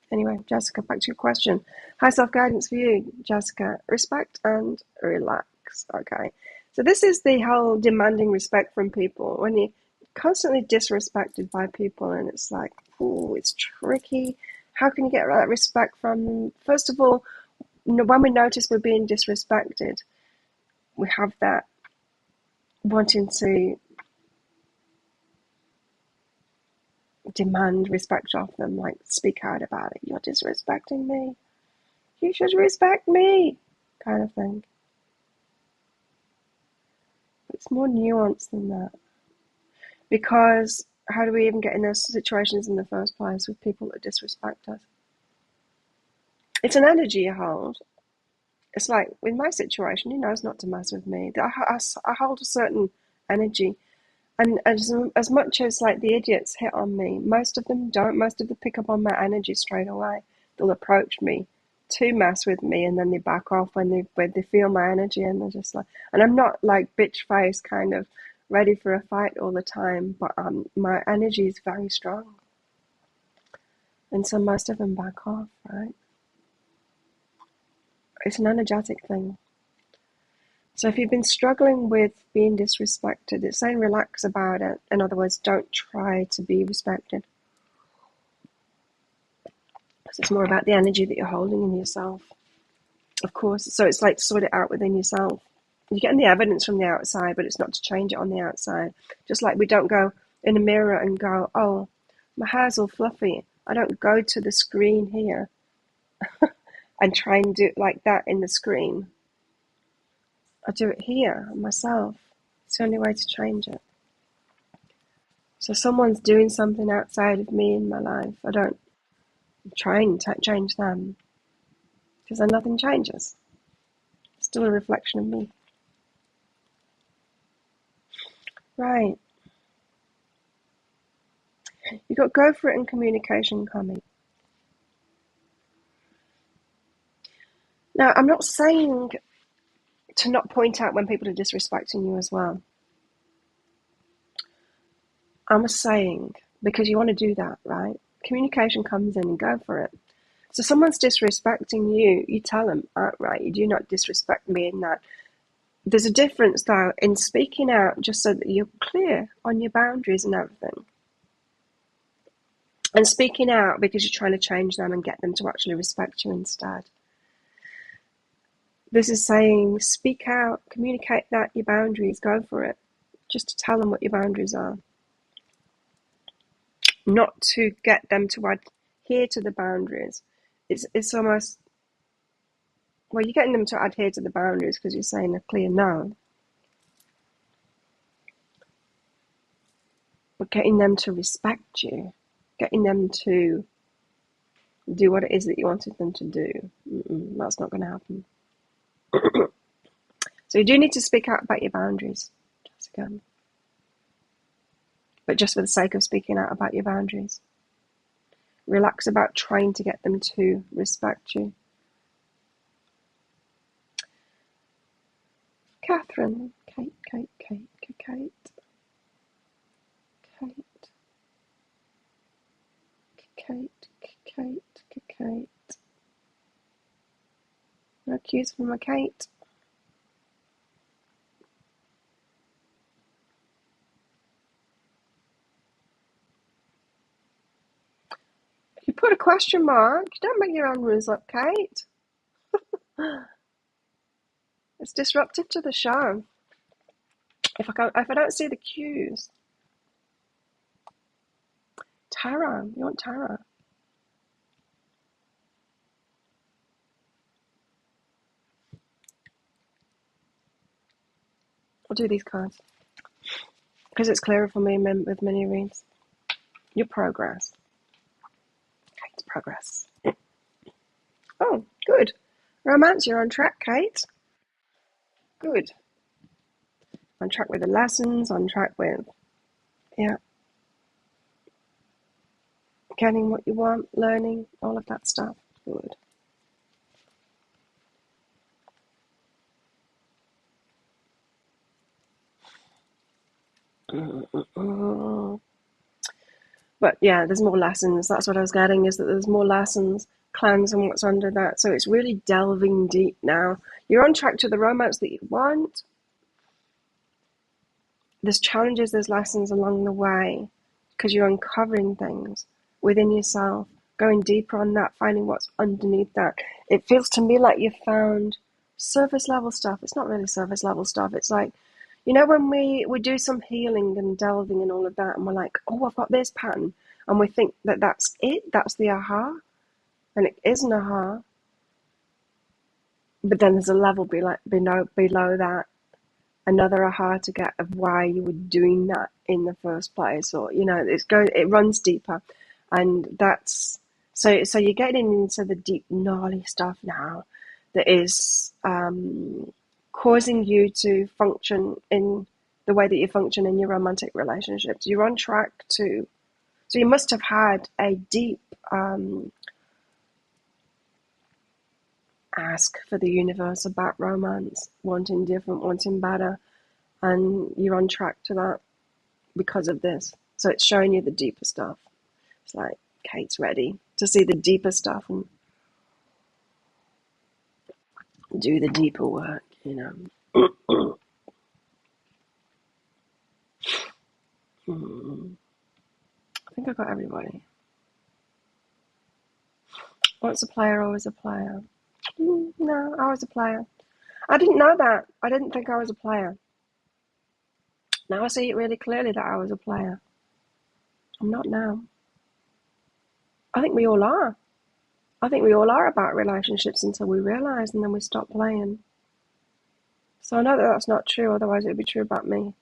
Anyway, Jessica, back to your question. High self-guidance for you, Jessica. Respect and relax. Okay. So this is the whole demanding respect from people. When you're constantly disrespected by people, and it's like, ooh, it's tricky. How can you get that respect from them? First of all, when we notice we're being disrespected, we have that wanting to demand respect of them, like speak out about it. You're disrespecting me. You should respect me, kind of thing. It's more nuanced than that. Because how do we even get in those situations in the first place with people that disrespect us? It's an energy you hold. It's like with my situation, he knows not to mess with me. I hold a certain energy. And as much as like the idiots hit on me, most of them don't. Most of them pick up on my energy straight away. They'll approach me to mess with me, and then they back off when they feel my energy, and they're just like. And I'm not like bitch face kind of ready for a fight all the time, but my energy is very strong, and so most of them back off. Right? It's an energetic thing. So if you've been struggling with being disrespected, it's saying relax about it. In other words, don't try to be respected. So it's more about the energy that you're holding in yourself, of course. So it's like to sort it out within yourself. You're getting the evidence from the outside, but it's not to change it on the outside. Just like we don't go in a mirror and go, oh, my hair's all fluffy. I don't go to the screen here and try and do it like that in the screen. I do it here myself. It's the only way to change it. So someone's doing something outside of me in my life. I don't try and change them, because then nothing changes. It's still a reflection of me. Right. You've got go for it and communication coming. Now, I'm not saying to not point out when people are disrespecting you as well. I'm saying, because you want to do that, right? Communication comes in and go for it. So someone's disrespecting you, you tell them outright, you do not disrespect me in that. There's a difference, though, in speaking out just so that you're clear on your boundaries and everything. And speaking out because you're trying to change them and get them to actually respect you instead. This is saying, speak out, communicate that, your boundaries, go for it. Just to tell them what your boundaries are. Not to get them to adhere to the boundaries. It's almost, well, you're getting them to adhere to the boundaries because you're saying a clear no. But getting them to respect you, getting them to do what it is that you wanted them to do, that's not going to happen. So you do need to speak out about your boundaries, Jessica. But just for the sake of speaking out about your boundaries. Relax about trying to get them to respect you. Catherine, Kate, no cues from a Kate. You put a question mark. Don't make your own rules up, Kate. It's disruptive to the show. If I don't see the cues. Tara, you want Tara? I'll do these cards because it's clearer for me with mini reads. Your progress. Kate's progress. Oh, good. Romance, you're on track, Kate. Good. On track with the lessons, on track with, yeah, getting what you want, learning, all of that stuff. Good. But yeah, there's more lessons. That's what I was getting, is that there's more lessons, clans, and what's under that. So it's really delving deep now. You're on track to the romance that you want. There's challenges, there's lessons along the way because you're uncovering things within yourself, going deeper on that, finding what's underneath that. It feels to me like you've found surface level stuff. It's not really surface level stuff. It's like, you know, when we do some healing and delving and all of that, and we're like, oh, I've got this pattern, and we think that that's it, that's the aha, and it is an aha. But then there's a level below that, another aha to get of why you were doing that in the first place, or you know, it runs deeper, and that's so you're getting into the deep gnarly stuff now that is causing you to function in the way that you function in your romantic relationships. You're on track to, so you must have had a deep ask for the universe about romance, wanting different, wanting better, and you're on track to that because of this. So it's showing you the deeper stuff. It's like Kate's ready to see the deeper stuff and do the deeper work, you know. I think I got everybody. Once a player, always a player. No, I was a player. I didn't know that. I didn't think I was a player. Now I see it really clearly that I was a player. I'm not now. I think we all are. I think we all are about relationships until we realise, and then we stop playing. So I know that that's not true, otherwise it would be true about me.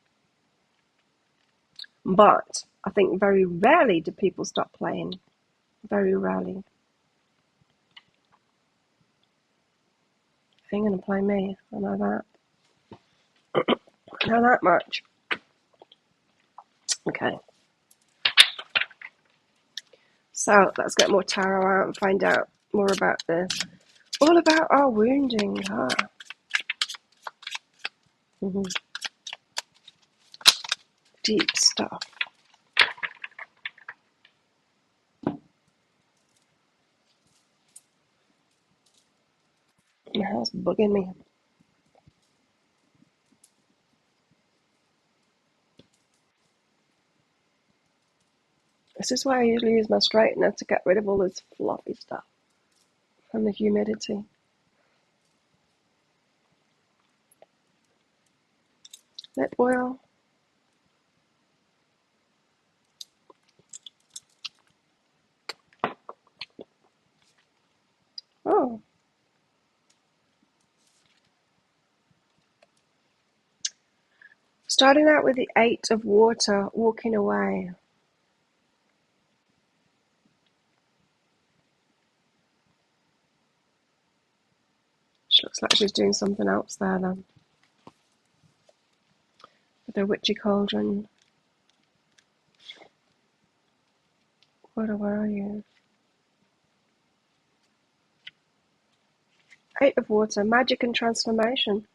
But I think very rarely do people stop playing. Very rarely. They ain't going to play me. I know that. I know that much. Okay. So let's get more tarot out and find out more about this. All about our wounding, huh? Deep stuff. My house bugging me. This is why I usually use my straightener to get rid of all this fluffy stuff from the humidity. Lip oil. Oh. Starting out with the 8 of water, walking away. She looks like she's doing something else there then. With her witchy cauldron. Where are you? 8 of water, magic and transformation.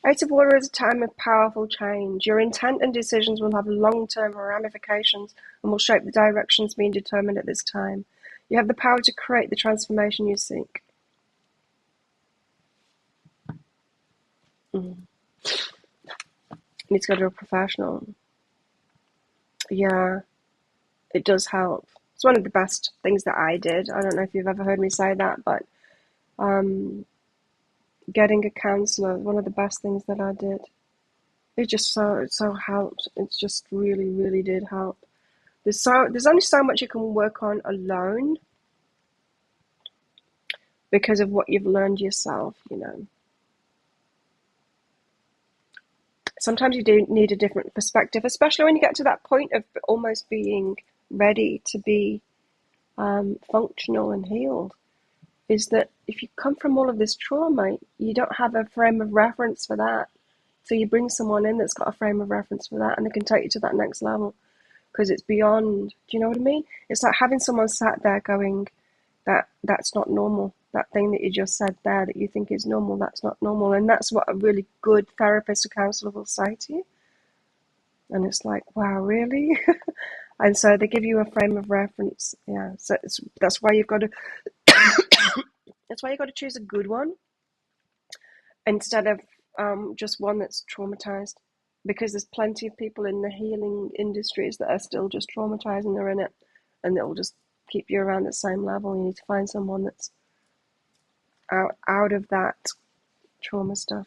8 of water is a time of powerful change. Your intent and decisions will have long-term ramifications and will shape the directions being determined at this time. You have the power to create the transformation you seek. You need to go to a professional. Yeah, it does help. It's one of the best things that I did. I don't know if you've ever heard me say that, but getting a counselor is one of the best things that I did. It just so helped. It just really, really did help. There's only so much you can work on alone because of what you've learned yourself, you know. Sometimes you do need a different perspective, especially when you get to that point of almost being ready to be functional and healed. Is that if you come from all of this trauma, you don't have a frame of reference for that. So you bring someone in that's got a frame of reference for that, and they can take you to that next level because it's beyond. Do you know what I mean? It's like having someone sat there going, that's not normal. That thing that you just said there that you think is normal, that's not normal. And that's what a really good therapist or counselor will say to you. And it's like, wow, really? And so they give you a frame of reference. Yeah. So that's why you've got to that's why you've got to choose a good one instead of just one that's traumatized. Because there's plenty of people in the healing industries that are still just traumatized and they're in it, and they'll just keep you around the same level. You need to find someone that's out of that trauma stuff.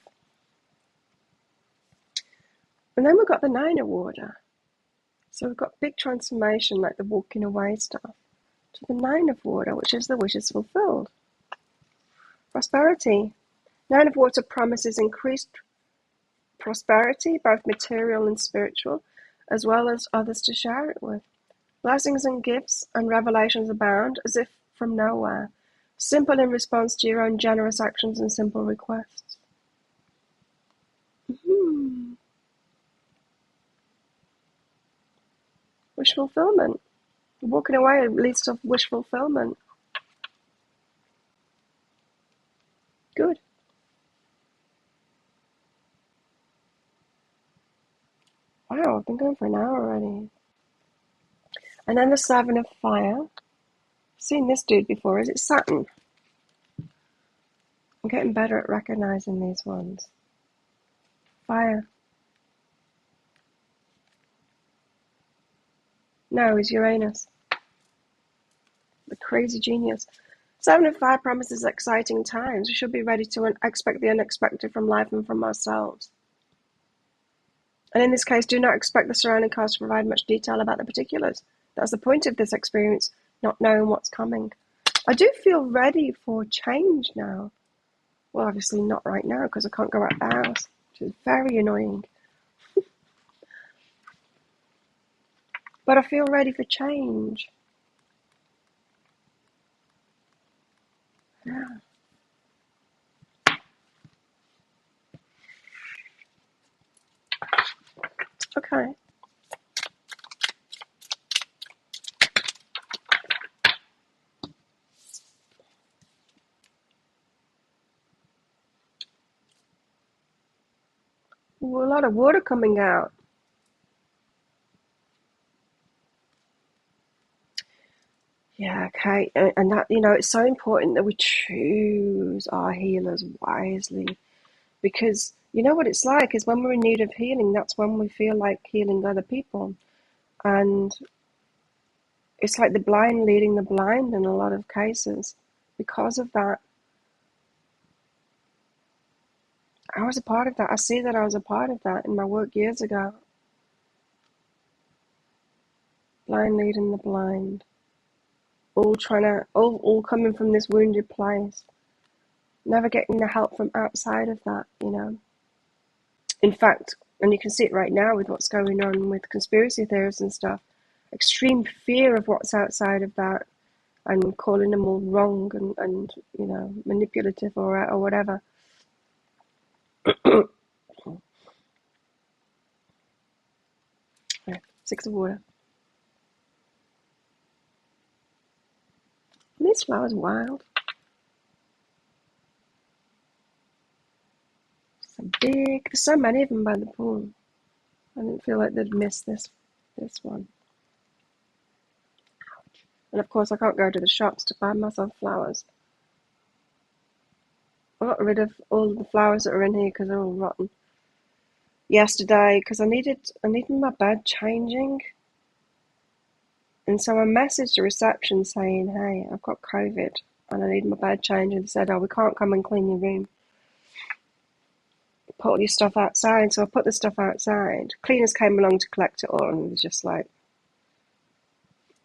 And then we've got the 9 of water. So we've got big transformation like the walking away stuff to the 9 of water, which is the wishes fulfilled. Prosperity. 9 of water promises increased prosperity, both material and spiritual, as well as others to share it with. Blessings and gifts and revelations abound as if from nowhere, simple in response to your own generous actions and simple requests. Wish fulfillment. Walking away leads to wish fulfillment. Good. Wow, I've been going for an hour already. And then the 7 of fire. I've seen this dude before. Is it Saturn? I'm getting better at recognizing these ones. Fire. No, it's Uranus. The crazy genius. Seven of Fire promises exciting times. We should be ready to expect the unexpected from life and from ourselves. And in this case, do not expect the surrounding cards to provide much detail about the particulars. That's the point of this experience, not knowing what's coming. I do feel ready for change now. Well, obviously not right now because I can't go out the house, which is very annoying. But I feel ready for change. Yeah. Okay. Ooh, a lot of water coming out. Yeah, okay. And that, it's so important that we choose our healers wisely. Because you know what it's like is when we're in need of healing, that's when we feel like healing other people. And it's like the blind leading the blind in a lot of cases. Because of that, I was a part of that. I see that I was a part of that in my work years ago. Blind leading the blind. All coming from this wounded place. Never getting the help from outside of that. In fact, and you can see it right now with what's going on with conspiracy theories and stuff, extreme fear of what's outside of that and calling them all wrong and manipulative or whatever. Yeah, 6 of water. And this flower's wild. So big. There's so many of them by the pool. I didn't feel like they'd miss this one. And of course I can't go to the shops to buy myself flowers. I got rid of all the flowers that are in here because they're all rotten. Yesterday, because I needed my bed changing. And so I messaged the reception saying, hey, I've got COVID and I need my bed changed. And they said, oh, we can't come and clean your room. Put all your stuff outside. So I put the stuff outside. Cleaners came along to collect it all and they were just like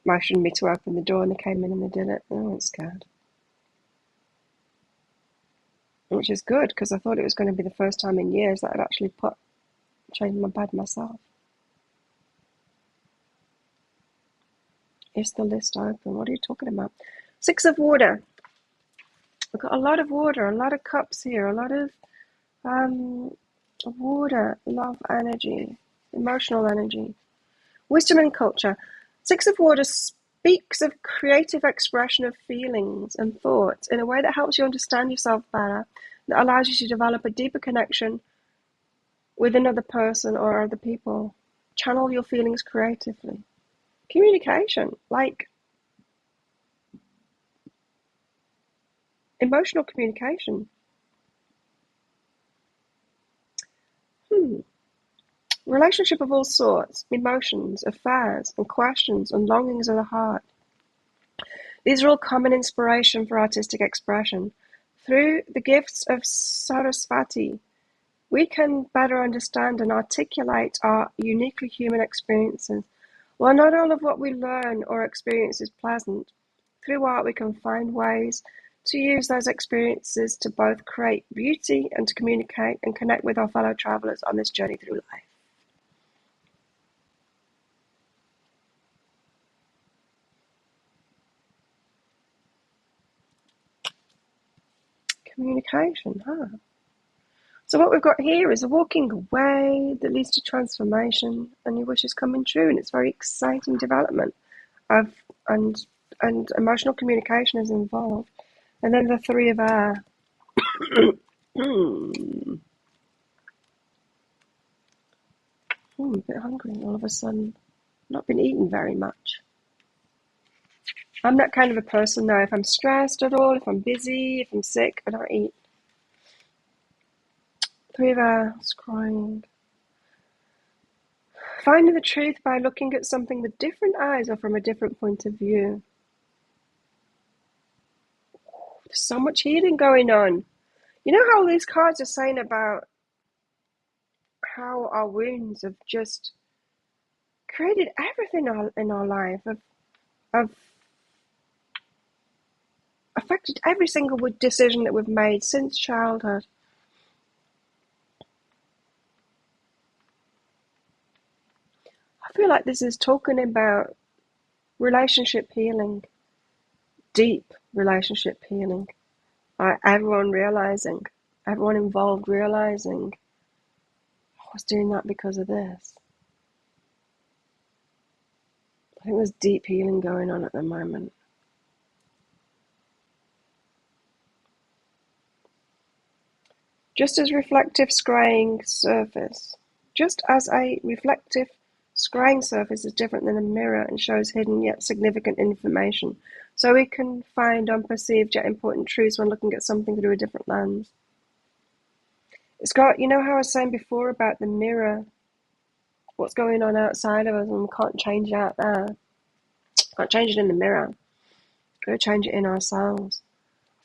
motioned me to open the door and they came in and they did it. I wasn't scared. Which is good because I thought it was going to be the first time in years that I'd actually changed my bed myself. Is the list open? What are you talking about? 6 of water. I've got a lot of water, a lot of cups here, a lot of water, love energy, emotional energy, wisdom and culture. 6 of water speaks of creative expression of feelings and thoughts in a way that helps you understand yourself better, that allows you to develop a deeper connection with another person or other people. Channel your feelings creatively. Communication, like emotional communication. Relationship of all sorts, emotions, affairs, and questions and longings of the heart. These are all common inspiration for artistic expression. Through the gifts of Saraswati, we can better understand and articulate our uniquely human experiences. While not all of what we learn or experience is pleasant, through art we can find ways to use those experiences to both create beauty and to communicate and connect with our fellow travelers on this journey through life. Communication, huh? So what we've got here is a walking away that leads to transformation and your wish is coming true, and it's very exciting development of and emotional communication is involved. And then the 3 of air. I'm a bit hungry all of a sudden. Not been eating very much. I'm that kind of a person though. If I'm stressed at all, if I'm busy, if I'm sick, I don't eat. 3 of air, scrying. Finding the truth by looking at something with different eyes or from a different point of view. There's so much healing going on. You know how all these cards are saying about how our wounds have just created everything in our life, have affected every single decision that we've made since childhood. I feel like this is talking about relationship healing, deep relationship healing. Everyone involved realizing, I was doing that because of this. I think there's deep healing going on at the moment. Just as a reflective scrying surface is different than a mirror and shows hidden yet significant information, so we can find unperceived yet important truths when looking at something through a different lens. It's got, you know how I was saying before about the mirror, what's going on outside of us, and we can't change it out there. Can't change it in the mirror. Go change it in ourselves.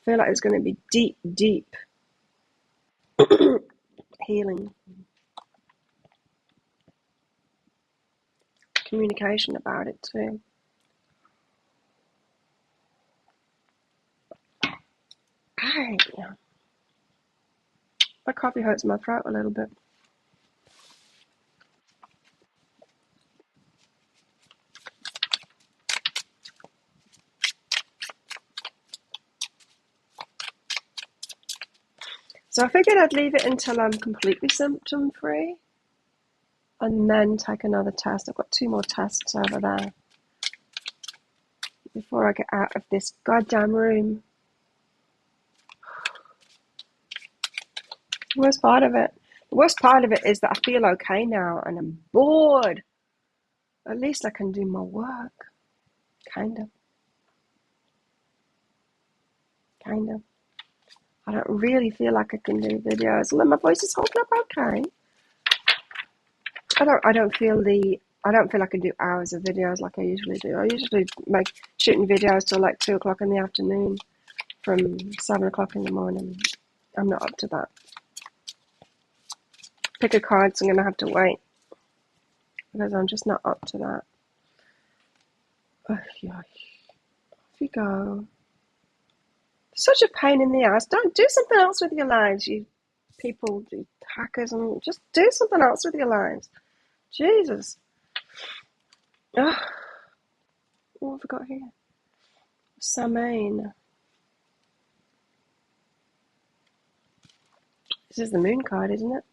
I feel like it's going to be deep, deep healing. Communication about it too. Yeah. My coffee hurts my throat a little bit. So I figured I'd leave it until I'm completely symptom-free and then take another test. I've got 2 more tests over there before I get out of this goddamn room. The worst part of it is that I feel okay now and I'm bored. At least I can do my work. Kind of. I don't really feel like I can do videos. Although my voice is holding up okay. I don't feel like I can do hours of videos like I usually do. I usually make shooting videos till like 2 o'clock in the afternoon from 7 o'clock in the morning. I'm not up to that. Pick a card, so I'm gonna have to wait because I'm just not up to that. Off you go. Such a pain in the ass. Don't do something else with your lives, you people, you hackers, and just do something else with your lives. Jesus. Ugh. What have I got here? Samhain. This is the moon card, isn't it?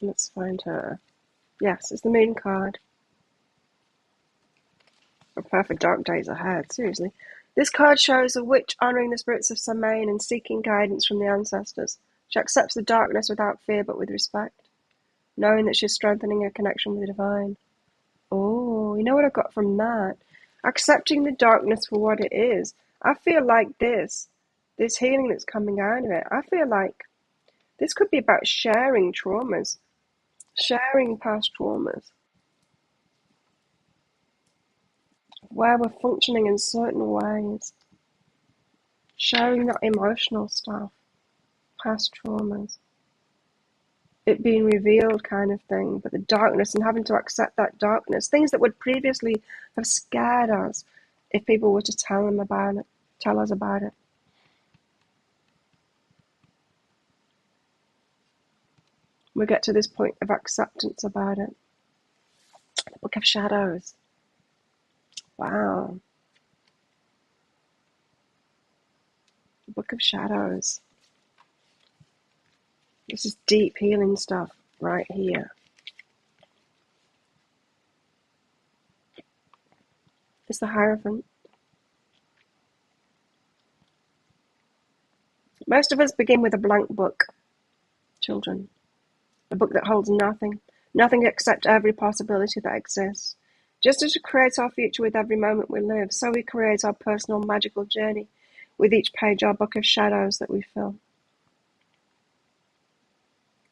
Let's find her. Yes, it's the moon card. Prepare for dark days ahead, seriously. This card shows a witch honouring the spirits of Samhain and seeking guidance from the ancestors. She accepts the darkness without fear but with respect, knowing that she's strengthening her connection with the divine. Oh, you know what I got from that? Accepting the darkness for what it is. I feel like this healing that's coming out of it, I feel like this could be about sharing traumas, sharing past traumas, where we're functioning in certain ways, sharing that emotional stuff, past traumas, it being revealed kind of thing, but the darkness and having to accept that darkness, things that would previously have scared us if people were to tell us about it. We get to this point of acceptance about it. The Book of Shadows. Wow. The Book of Shadows. This is deep healing stuff right here. It's the Hierophant. Most of us begin with a blank book, children. A book that holds nothing except every possibility that exists. Just as we create our future with every moment we live, so we create our personal magical journey with each page, our book of shadows that we fill.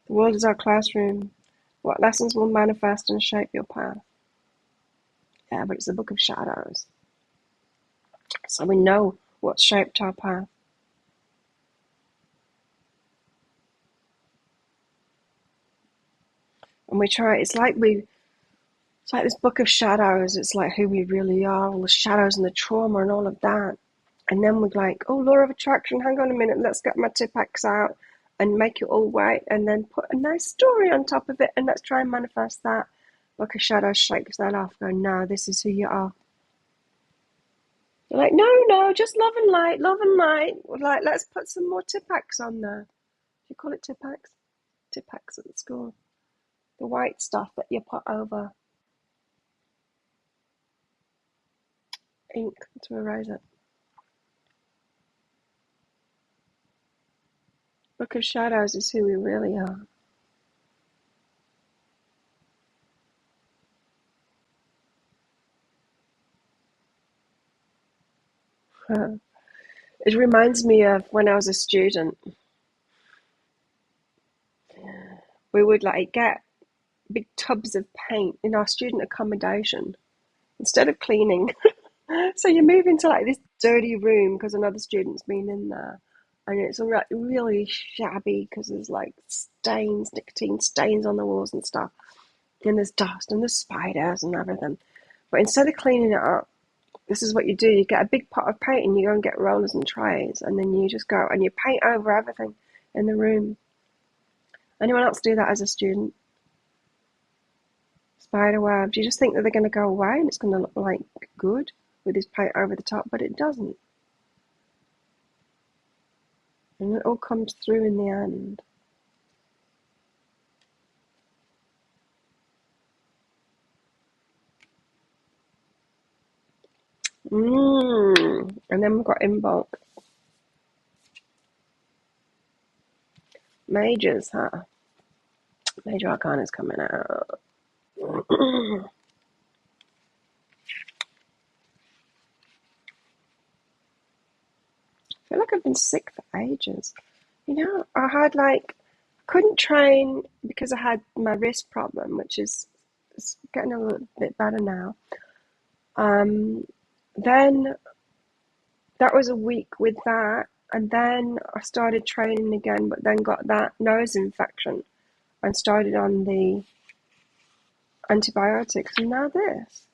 The world is our classroom. What lessons will manifest and shape your path? Yeah, but it's the book of shadows. So we know what shaped our path. And we try, it's like this book of shadows. It's like who we really are, all the shadows and the trauma and all of that. And then we're like, oh, law of attraction, hang on a minute, let's get my Tipex out and make it all white and then put a nice story on top of it and let's try and manifest that. Book of shadows shakes that off, going, no, this is who you are. They're like, no, just love and light, love and light. We're like, let's put some more Tipex on there. Do you call it Tipex? Tipex at the school. The white stuff that you put over ink to erase it. Book of shadows is who we really are. It reminds me of when I was a student. We would like get big tubs of paint in our student accommodation instead of cleaning. So you move into like this dirty room because another student's been in there, and it's all really shabby because there's like stains, nicotine stains on the walls and stuff, and there's dust and there's spiders and everything. But instead of cleaning it up, this is what you do: you get a big pot of paint and you go and get rollers and trays, and then you just go and you paint over everything in the room. Anyone else do that as a student? Spider webs. You just think that they're going to go away and it's going to look like good with this paint over the top, but it doesn't. And it all comes through in the end. And then we've got in bulk. Majors, huh? Major Arcana's coming out. I feel like I've been sick for ages. You know, couldn't train because I had my wrist problem, which is getting a little bit better now. Then that was a week with that, and then I started training again, but then got that nose infection and started on the antibiotics, and now this.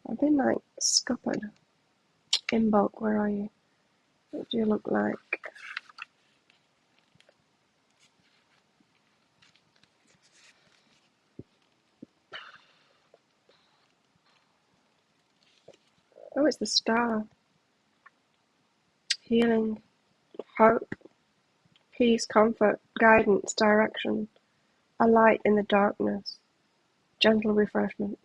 I've been like scuppered. In bulk, where are you? What do you look like? Oh, it's the star. Healing, hope, peace, comfort, guidance, direction, a light in the darkness, gentle refreshment.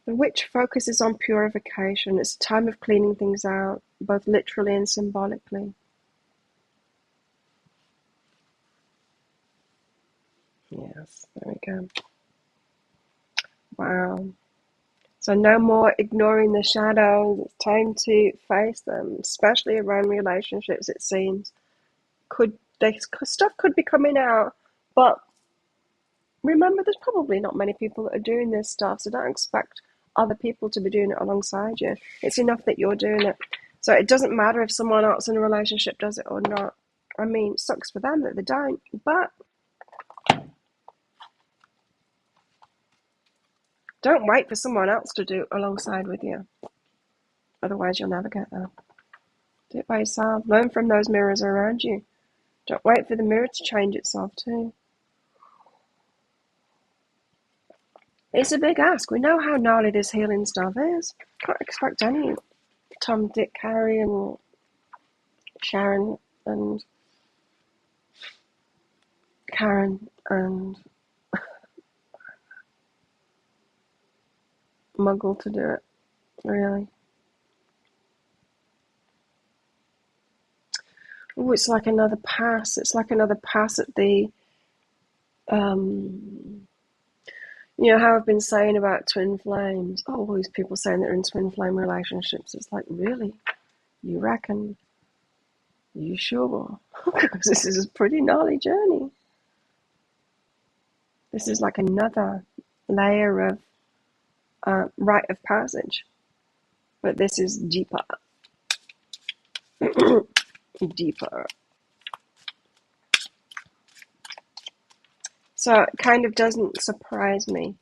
The witch focuses on purification. It's a time of cleaning things out, both literally and symbolically. Yes, there we go. Wow. So no more ignoring the shadows. It's time to face them, especially around relationships, it seems. Stuff could be coming out, but remember, there's probably not many people that are doing this stuff, so don't expect other people to be doing it alongside you. It's enough that you're doing it. So it doesn't matter if someone else in a relationship does it or not. I mean, it sucks for them that they don't, but don't wait for someone else to do it alongside with you. Otherwise, you'll never get there. Do it by yourself. Learn from those mirrors around you. Don't wait for the mirror to change itself too. It's a big ask. We know how gnarly this healing stuff is. Can't expect any Tom, Dick, Harry, and Sharon, and Karen, and Muggle to do it, really. Oh, it's like another pass. It's like another pass at the, you know how I've been saying about twin flames. Oh, all these people saying they're in twin flame relationships. It's like, really? You reckon? You sure? Because this is a pretty gnarly journey. This is like another layer of rite of passage, but this is deeper. Deeper. So it kind of doesn't surprise me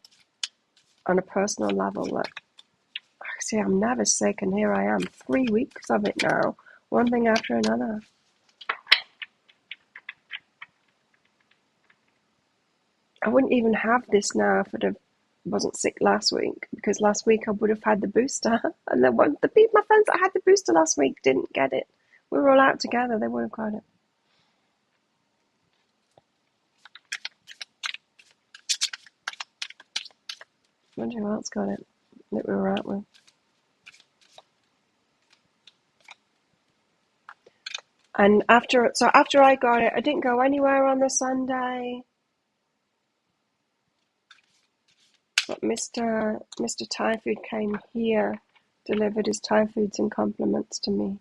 on a personal level that, see, I'm never sick, and here I am, 3 weeks of it now, one thing after another. I wouldn't even have this now if I wasn't sick last week, because last week I would have had the booster, and my friends that had the booster last week didn't get it. We were all out together, they would have got it. I wonder who else got it that we were out with. And after I got it, I didn't go anywhere on the Sunday. But Mr. Thai Food came here, delivered his Thai foods and compliments to me.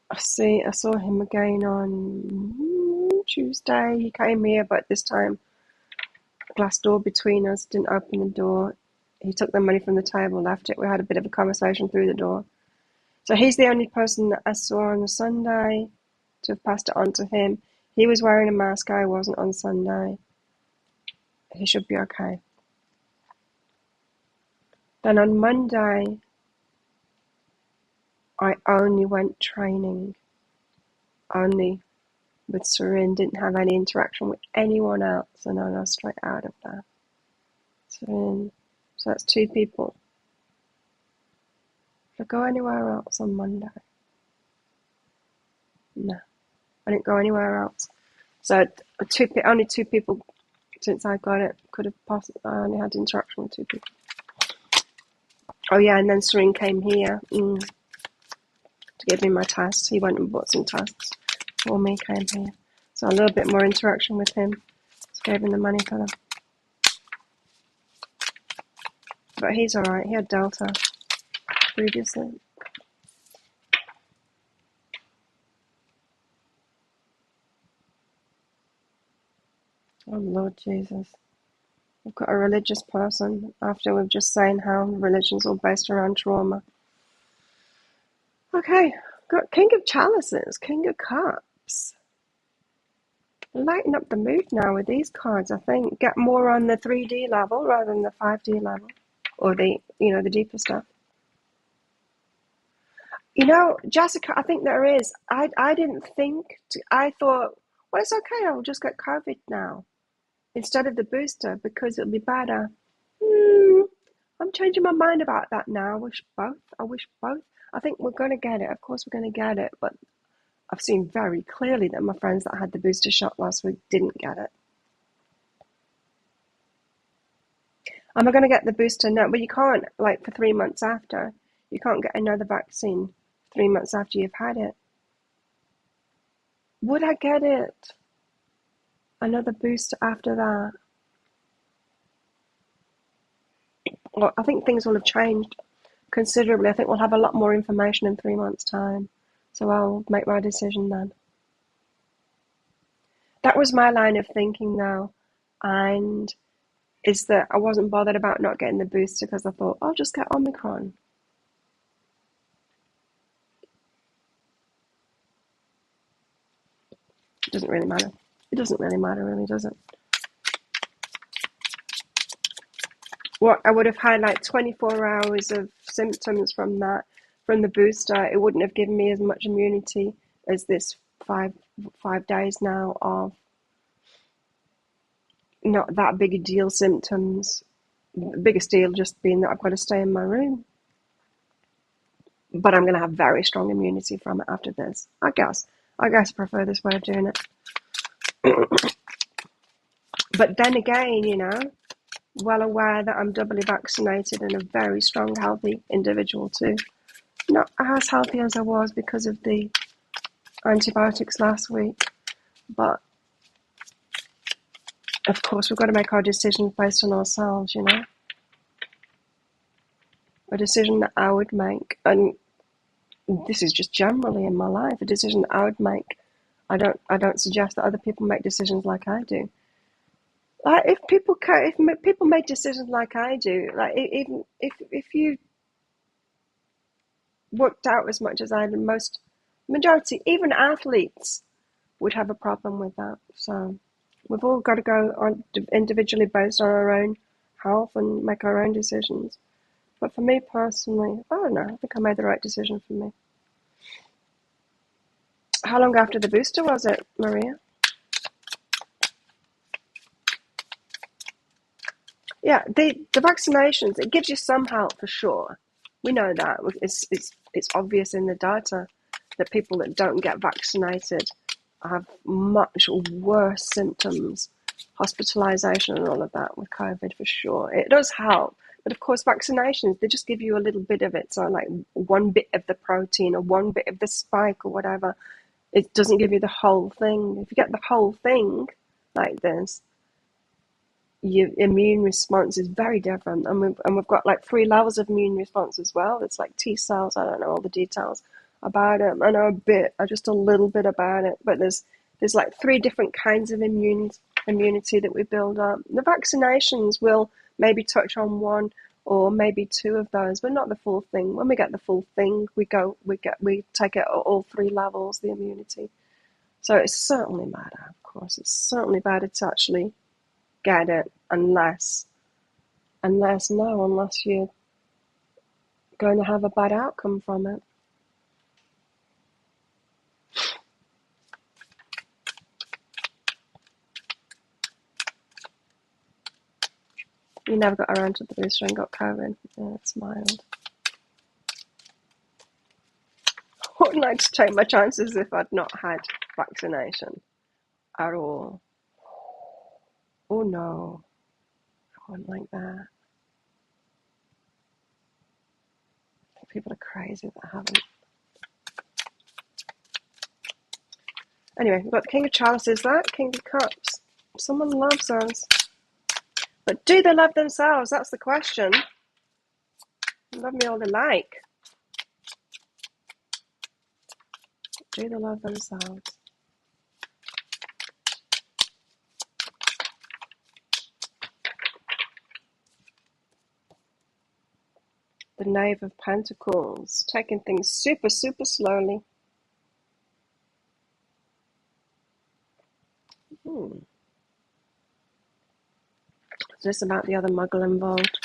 I saw him again on Tuesday. He came here, but this time, glass door between us, didn't open the door. He took the money from the table, left it. We had a bit of a conversation through the door. So he's the only person that I saw on the Sunday to have passed it on to him. He was wearing a mask. I wasn't on Sunday. He should be okay. Then on Monday, I only went training. Only with Serene, didn't have any interaction with anyone else, and I was straight out of there. Serene, so that's 2 people. Did I go anywhere else on Monday? No, I didn't go anywhere else. So only 2 people since I got it could have possibly. I only had interaction with 2 people. Oh yeah, and then Serene came here to give me my tests. He went and bought some tests for me, came here. So a little bit more interaction with him. Just gave him the money for them. But he's alright. He had Delta previously. Oh Lord Jesus. We've got a religious person after we've just saying how religion's all based around trauma. Okay, got King of Chalices, King of Cups. Lighten up the mood now with these cards, I think. Get more on the 3D level rather than the 5D level. Or the deeper stuff. Jessica, I think there is. I didn't think, I thought, well, it's okay, I'll just get COVID now. Instead of the booster, because it'll be better. I'm changing my mind about that now. I wish both. I think we're going to get it. Of course we're going to get it, but I've seen very clearly that my friends that had the booster shot last week didn't get it. Am I going to get the booster now? But you can't, for 3 months after. You can't get another vaccine 3 months after you've had it. Would I get it? Another booster after that? Well, I think things will have changed considerably. I think we'll have a lot more information in 3 months' time. So I'll make my decision then. That was my line of thinking though. And is that I wasn't bothered about not getting the booster because I thought, I'll just get Omicron. It doesn't really matter. It doesn't really matter, really, does it? What I would have had 24 hours of symptoms from the booster. It wouldn't have given me as much immunity as this five days now of not that big a deal symptoms. The biggest deal just being that I've got to stay in my room. But I'm going to have very strong immunity from it after this. I guess I prefer this way of doing it. But then again, well aware that I'm doubly vaccinated and a very strong, healthy individual too. Not as healthy as I was because of the antibiotics last week. But, of course, we've got to make our decisions based on ourselves, A decision that I would make. And this is just generally in my life, a decision I would make. I don't suggest that other people make decisions like I do. Like if people make decisions like I do, like even if you worked out as much as I do, most majority, even athletes, would have a problem with that. So we've all got to go on individually based on our own health and make our own decisions. But for me personally, I don't know. I think I made the right decision for me. How long after the booster was it, Maria? Yeah, the vaccinations, it gives you some help for sure. We know that. It's obvious in the data that people that don't get vaccinated have much worse symptoms, hospitalization and all of that with COVID for sure. It does help. But of course, vaccinations, they just give you a little bit of it. So like one bit of the protein or one bit of the spike or whatever. It doesn't give you the whole thing. If you get the whole thing like this, your immune response is very different, and we've got like 3 levels of immune response as well. It's like T cells. I don't know all the details about it. I know just a little bit about it, but there's like 3 different kinds of immunity that we build up. The vaccinations will maybe touch on 1 or maybe 2 of those, but not the full thing. When we get the full thing, we take it at all 3 levels, the immunity. So it's certainly better, of course. It's certainly better to actually get it unless you're going to have a bad outcome from it. You never got around to the booster and got COVID. Yeah, it's mild. I wouldn't like to take my chances if I'd not had vaccination at all. Oh no, I wouldn't like that. I think people are crazy that haven't. Anyway, we've got the King of Chalices, that King of Cups. Someone loves us. But do they love themselves? That's the question. Love me all they like. Do they love themselves? The Knave of Pentacles, taking things super, super slowly. Is this about the other muggle involved?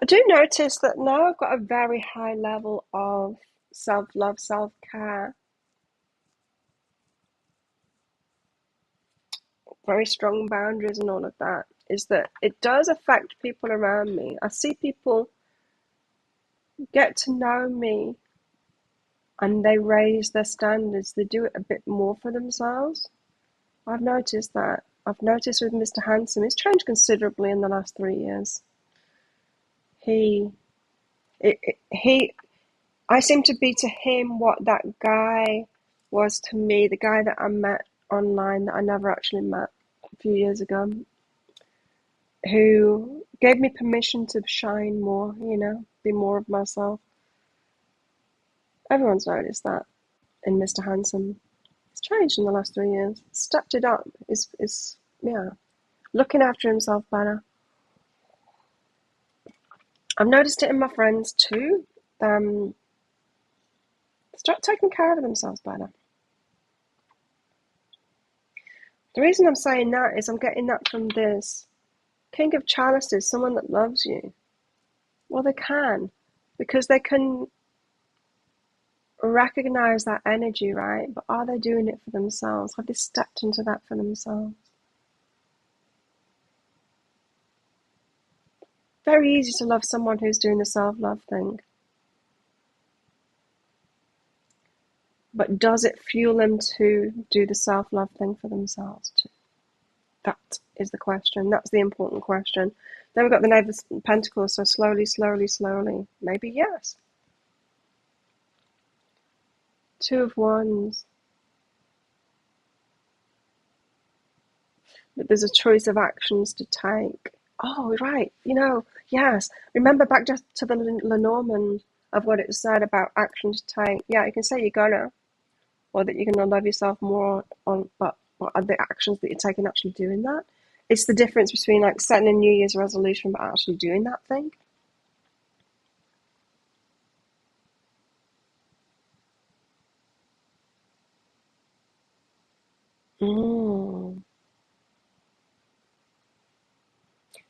I do notice that now I've got a very high level of self-love, self-care. Very strong boundaries and all of that. Is that it does affect people around me. I see people get to know me and they raise their standards. They do it a bit more for themselves. I've noticed that. I've noticed with Mr. Handsome, he's changed considerably in the last 3 years. I seem to be to him what that guy was to me, the guy that I met online that I never actually met a few years ago, who gave me permission to shine more, be more of myself. Everyone's noticed that in Mr. Handsome. He's changed in the last 3 years. Stepped it up. Is looking after himself better. I've noticed it in my friends too. Start taking care of themselves better. The reason I'm saying that is I'm getting that from this King of Chalices, someone that loves you. Well, they can, because they can recognize that energy, right? But are they doing it for themselves? Have they stepped into that for themselves? Very easy to love someone who's doing the self-love thing. But does it fuel them to do the self-love thing for themselves too? That is the question. That's the important question. Then we've got the Knave of Pentacles, so slowly, slowly, slowly. Maybe yes. 2 of Wands. that there's a choice of actions to take. Oh, right. Yes. Remember back just to the Lenormand of what it said about action to take. Yeah, you can say you're gonna, or that you're gonna love yourself more on, but what are the actions that you're taking actually doing that? It's the difference between like setting a New Year's resolution but actually doing that thing. Mm.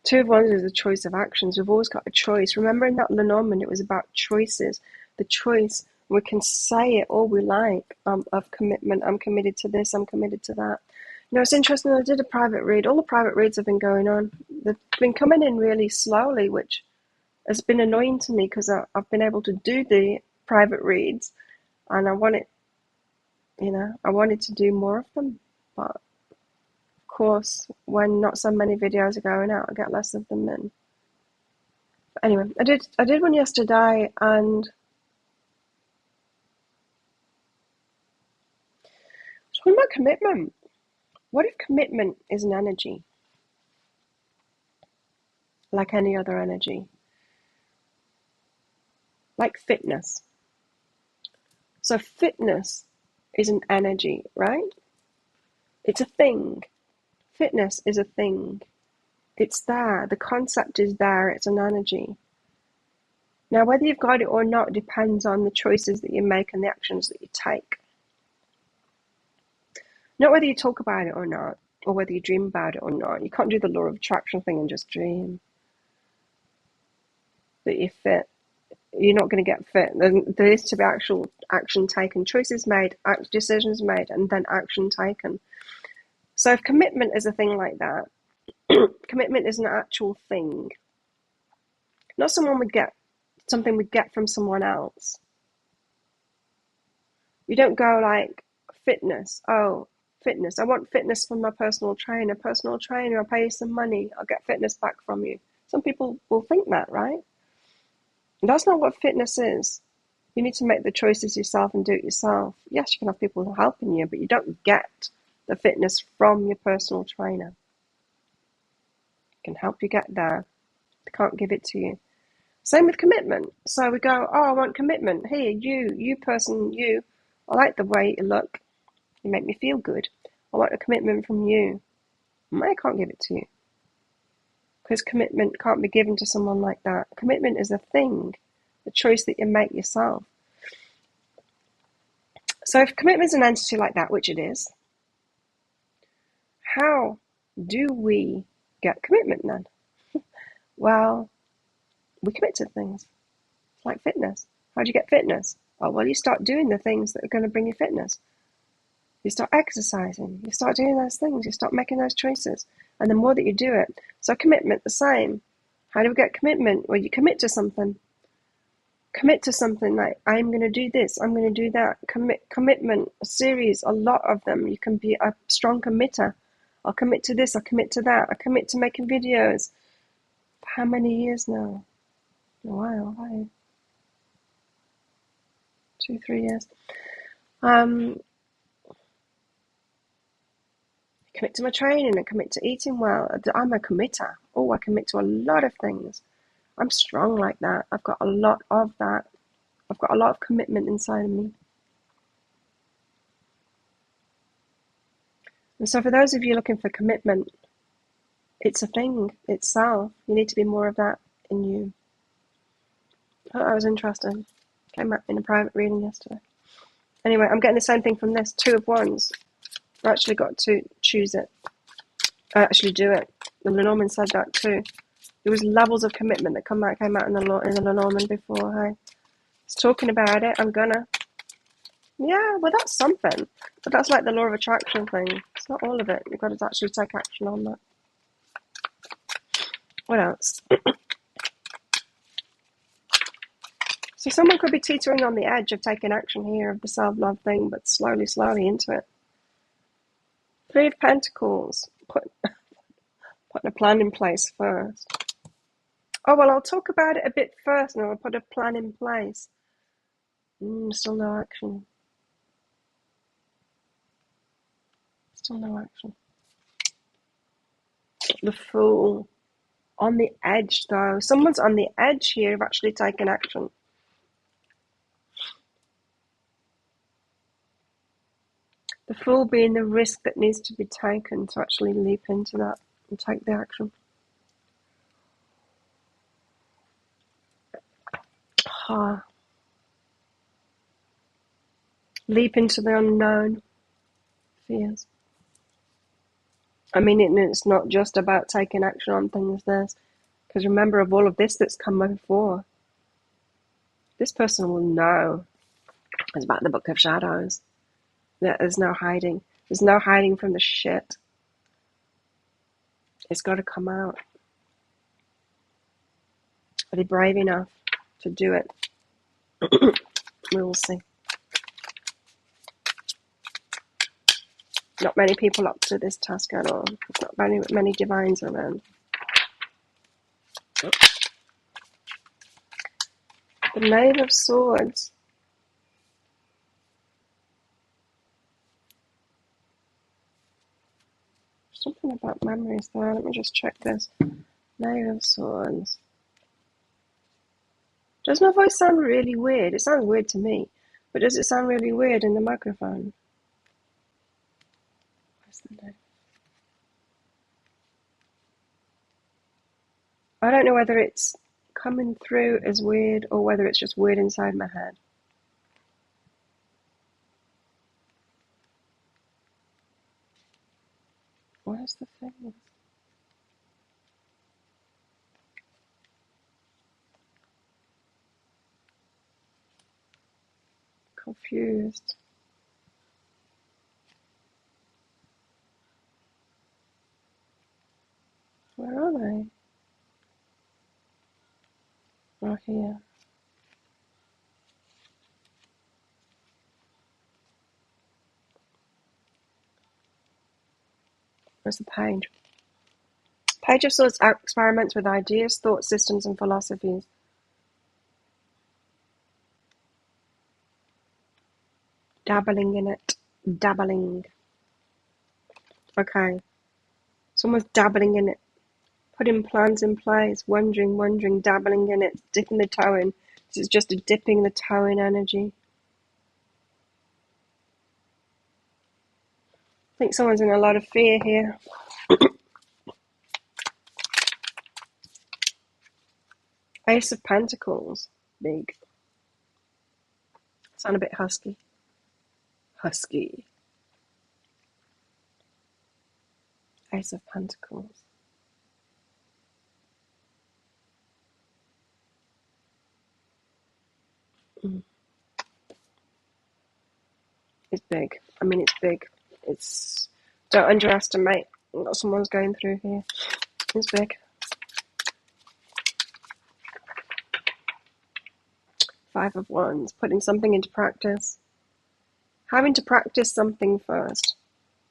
Two of Wands is a choice of actions. We've always got a choice. Remember in that Lenormand, it was about choices. The choice, we can say it all we like, of commitment. I'm committed to this, I'm committed to that. It's interesting, I did a private read. All the private reads have been going on. They've been coming in really slowly, which has been annoying to me because I've been able to do the private reads and I wanted to do more of them. But of course, when not so many videos are going out, I get less of them in. But anyway, I did one yesterday, and talking about commitment. What if commitment is an energy, like any other energy, like fitness? So fitness is an energy, right? It's a thing. Fitness is a thing. It's there. The concept is there. It's an energy. Now, whether you've got it or not depends on the choices that you make and the actions that you take. Not whether you talk about it or not, or whether you dream about it or not. You can't do the law of attraction thing and just dream that you're fit. You're not going to get fit. There is to be actual action taken, choices made, decisions made, and then action taken. So if commitment is a thing like that, commitment is an actual thing. Not something we get from someone else. You don't go like fitness. Oh, fitness. I want fitness from my personal trainer. Personal trainer, I'll pay you some money. I'll get fitness back from you. Some people will think that, right? That's not what fitness is. You need to make the choices yourself and do it yourself. Yes, you can have people helping you, but you don't get the fitness from your personal trainer. It can help you get there. They can't give it to you. Same with commitment. So we go, oh, I want commitment. Here, you person, you. I like the way you look. You make me feel good. I want a commitment from you. I can't give it to you. Because commitment can't be given to someone like that. Commitment is a thing, a choice that you make yourself. So if commitment is an entity like that, which it is, how do we get commitment then? Well, we commit to things. It's like fitness. How do you get fitness? Oh, well, you start doing the things that are going to bring you fitness. You start exercising. You start doing those things. You start making those choices. And the more that you do it. So commitment, the same. How do we get commitment? Well, you commit to something. Commit to something like, I'm going to do this. I'm going to do that. Commitment, a series, a lot of them. You can be a strong committer. I'll commit to this. I'll commit to that. I commit to making videos. How many years now? A while, right? 2, 3 years. Commit to my training. I commit to eating well. I'm a committer. Oh, I commit to a lot of things. I'm strong like that. I've got a lot of that. I've got a lot of commitment inside of me. And so for those of you looking for commitment, it's a thing itself. You need to be more of that in you. I thought that was interesting. Came up in a private reading yesterday. Anyway, I'm getting the same thing from this. 2 of Wands. I actually got to choose it. I actually do it. The Lenormand said that too. There was levels of commitment that came out in the Lenormand before. Hey, it's talking about it. I'm gonna. Yeah, well, that's something. But that's like the law of attraction thing. It's not all of it. You've got to actually take action on that. What else? So someone could be teetering on the edge of taking action here of the self-love thing, but slowly, slowly into it. 3 of Pentacles. Putting a plan in place first. Oh, well, I'll talk about it a bit first, and I'll put a plan in place. Still no action. Still no action. The Fool. On the edge, though. Someone's on the edge here of actually taking action. The Fool being the risk that needs to be taken to actually leap into that and take the action. Leap into the unknown. Fears. I mean, it's not just about taking action on things, because remember, of all of this that's come before, this person will know. It's about the Book of Shadows. There's no hiding. There's no hiding from the shit. It's got to come out. Are they brave enough to do it? We will see. Not many people up to this task at all. Not many divines around. The Knave of Swords. Something about memories there. Let me just check this. Knave of Swords. Does my voice sound really weird? It sounds weird to me. But does it sound really weird in the microphone? Where's the name? I don't know whether it's coming through as weird or whether it's just weird inside my head. Where's the thing? Confused. Where are they? Oh, here. Where's the page? Page of Swords experiments with ideas, thought systems, and philosophies. Dabbling in it. Dabbling. Okay. Someone's dabbling in it. Putting plans in place. Wondering, dabbling in it. Dipping the toe in. This is just a dipping the toe in energy. I think someone's in a lot of fear here. Ace of Pentacles. Big. Sound a bit husky. Husky. Ace of Pentacles. It's big. I mean, it's big. It's... Don't underestimate what someone's going through here. It's big. Five of Wands. Putting something into practice. Having to practice something first.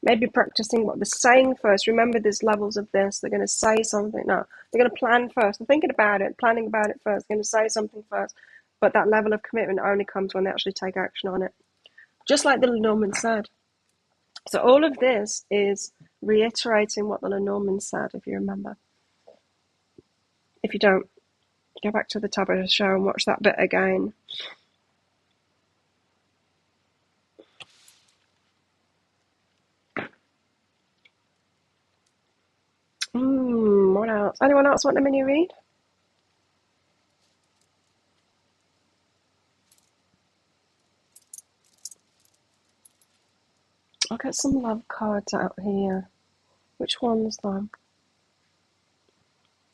Maybe practicing what they're saying first. Remember, there's levels of this. They're going to say something. No, they're going to plan first. They're thinking about it, planning about it first. They're going to say something first. But that level of commitment only comes when they actually take action on it. Just like the Lenormand said. So all of this is reiterating what the Lenormand said, if you remember. If you don't, go back to the top of the show and watch that bit again. What else? Anyone else want a mini read? I'll get some love cards out here. Which ones, though?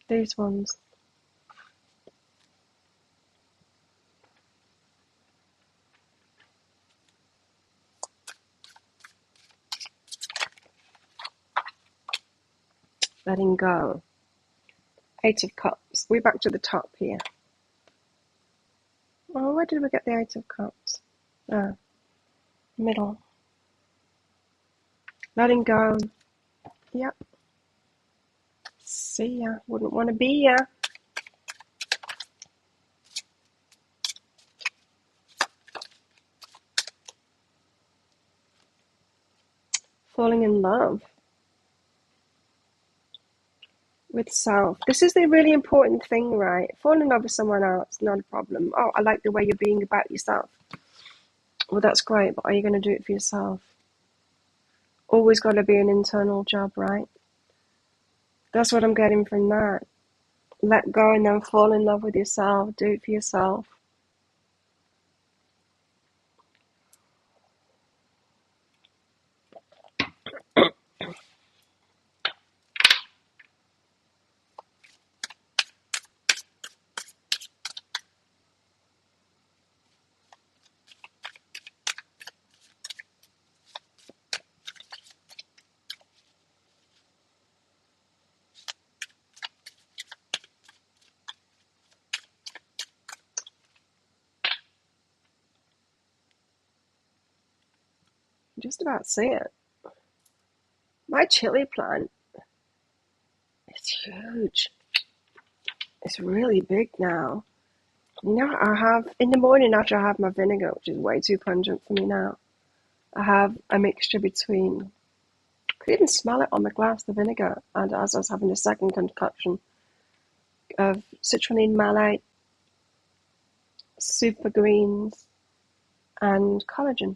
These ones. Letting go. Eight of Cups. We're back to the top here. Oh, where did we get the Eight of Cups? Middle. Letting go. Yep. See ya. Wouldn't want to be ya. Falling in love. with self. This is the really important thing, right? Fall in love with someone else, not a problem. Oh, I like the way you're being about yourself. Well, that's great, but are you going to do it for yourself? Always got to be an internal job, right? That's what I'm getting from that. Let go and then fall in love with yourself. Do it for yourself. Just about see it. My chili plant is huge. It's really big now. You know, I have, in the morning after I have my vinegar, which is way too pungent for me now, I have a mixture between, I could even smell it on the glass, the vinegar, and as I was having a second concoction of citrulline malate, super greens, and collagen.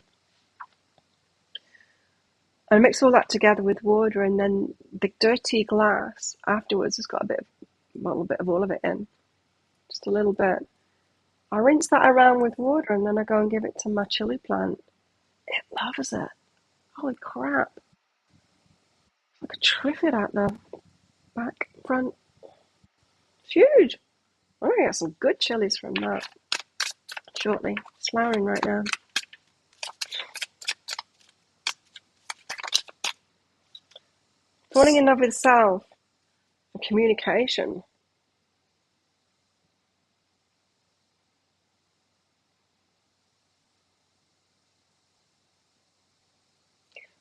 I mix all that together with water, and then the dirty glass afterwards has got a little bit of all of it in, just a little bit. I rinse that around with water, and then I go and give it to my chili plant. It loves it. Holy crap. Like a triffid out the back, front. It's huge. I'm going to get some good chilies from that shortly. It's flowering right now. Falling in love with self and communication.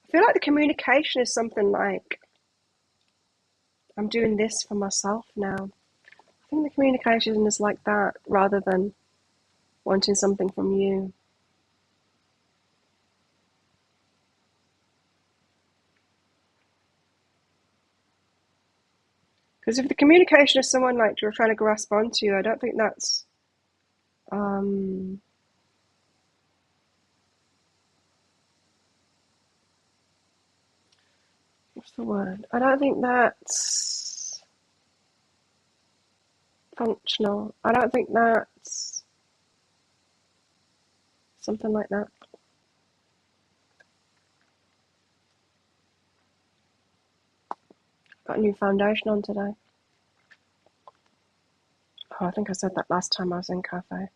I feel like the communication is something like, I'm doing this for myself now. I think the communication is like that rather than wanting something from you. Because if the communication is someone like you're trying to grasp onto you, I don't think that's what's the word? I don't think that's functional. I don't think that's something like that. Got a new foundation on today. Oh, I think I said that last time I was in cafe.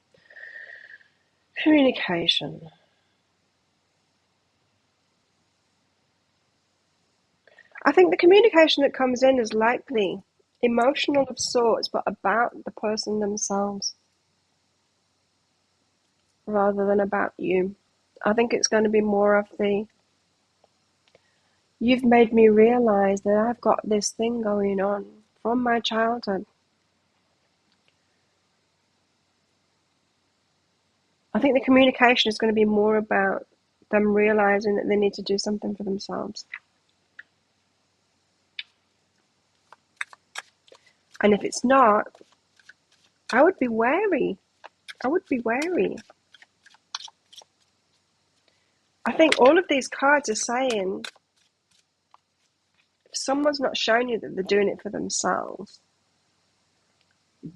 Communication. I think the communication that comes in is likely emotional of sorts, but about the person themselves rather than about you. I think it's going to be more of the, you've made me realize that I've got this thing going on from my childhood. I think the communication is going to be more about them realizing that they need to do something for themselves. And if it's not, I would be wary. I would be wary. I think all of these cards are saying, if someone's not showing you that they're doing it for themselves,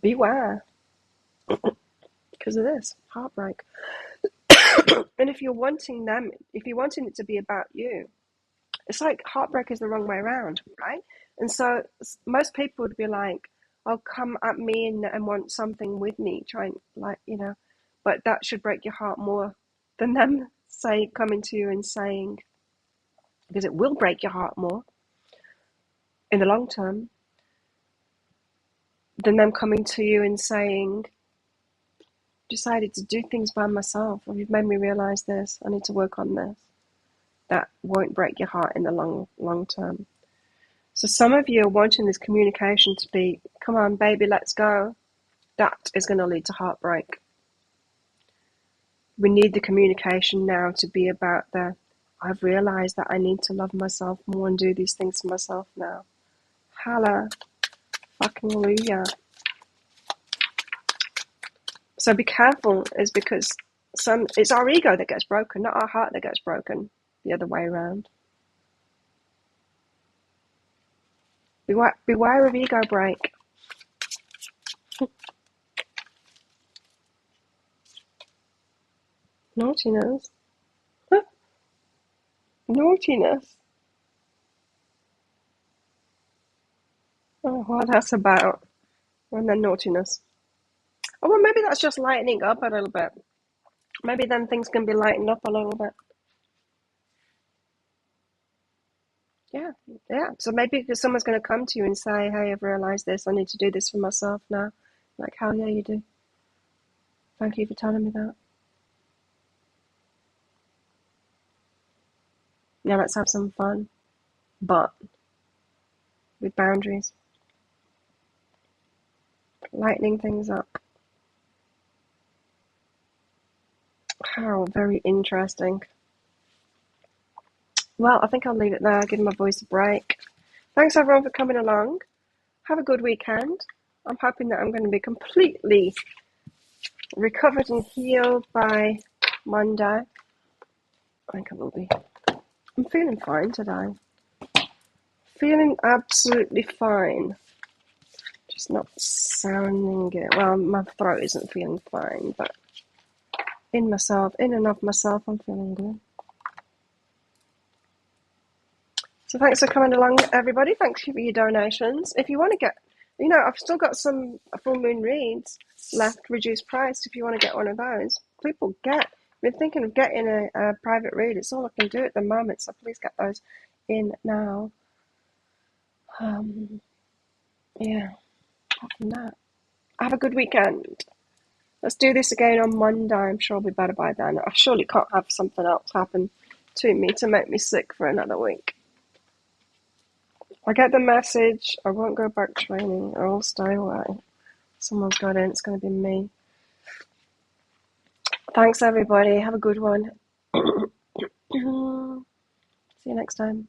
beware. Because of this, heartbreak. And if you're wanting it to be about you, it's like heartbreak is the wrong way around, right? And so most people would be like, oh, come at me and want something with me, trying, like, but that should break your heart more than them coming to you and saying, because it will break your heart more in the long term than them coming to you and saying, decided to do things by myself, or you've made me realize this, I need to work on this. That won't break your heart in the long term. So some of you are wanting this communication to be, come on, baby, let's go. That is going to lead to heartbreak. We need the communication now to be about I've realized that I need to love myself more and do these things for myself now. Holla. Fucking hallelujah. So be careful, is because it's our ego that gets broken, not our heart that gets broken. The other way around. Beware of ego break. Naughtiness. Naughtiness. Oh, what that's about. And then naughtiness. Oh, well, maybe that's just lightening up a little bit. Maybe then things can be lightened up a little bit. Yeah, yeah. So maybe because someone's going to come to you and say, hey, I've realized this. I need to do this for myself now. Like, hell yeah, you do. Thank you for telling me that. Yeah, let's have some fun. But with boundaries. Lightening things up. How very interesting. Well, I think I'll leave it there, give my voice a break. Thanks everyone for coming along. Have a good weekend. I'm hoping that I'm going to be completely recovered and healed by Monday. I think I will be. I'm feeling fine today. Feeling absolutely fine. Just not sounding it. Well, my throat isn't feeling fine, but in and of myself, I'm feeling good. So thanks for coming along, everybody. Thanks for your donations. If you want to get, I've still got some full moon reads left, reduced price. If you want to get one of those, people I've been thinking of getting a private read. It's all I can do at the moment, so please get those in now. Yeah, apart from that, have a good weekend. Let's do this again on Monday. I'm sure I'll be better by then. I surely can't have something else happen to me to make me sick for another week. I get the message. I won't go back training. I'll stay away. Someone's got in. It's going to be me. Thanks, everybody. Have a good one. See you next time.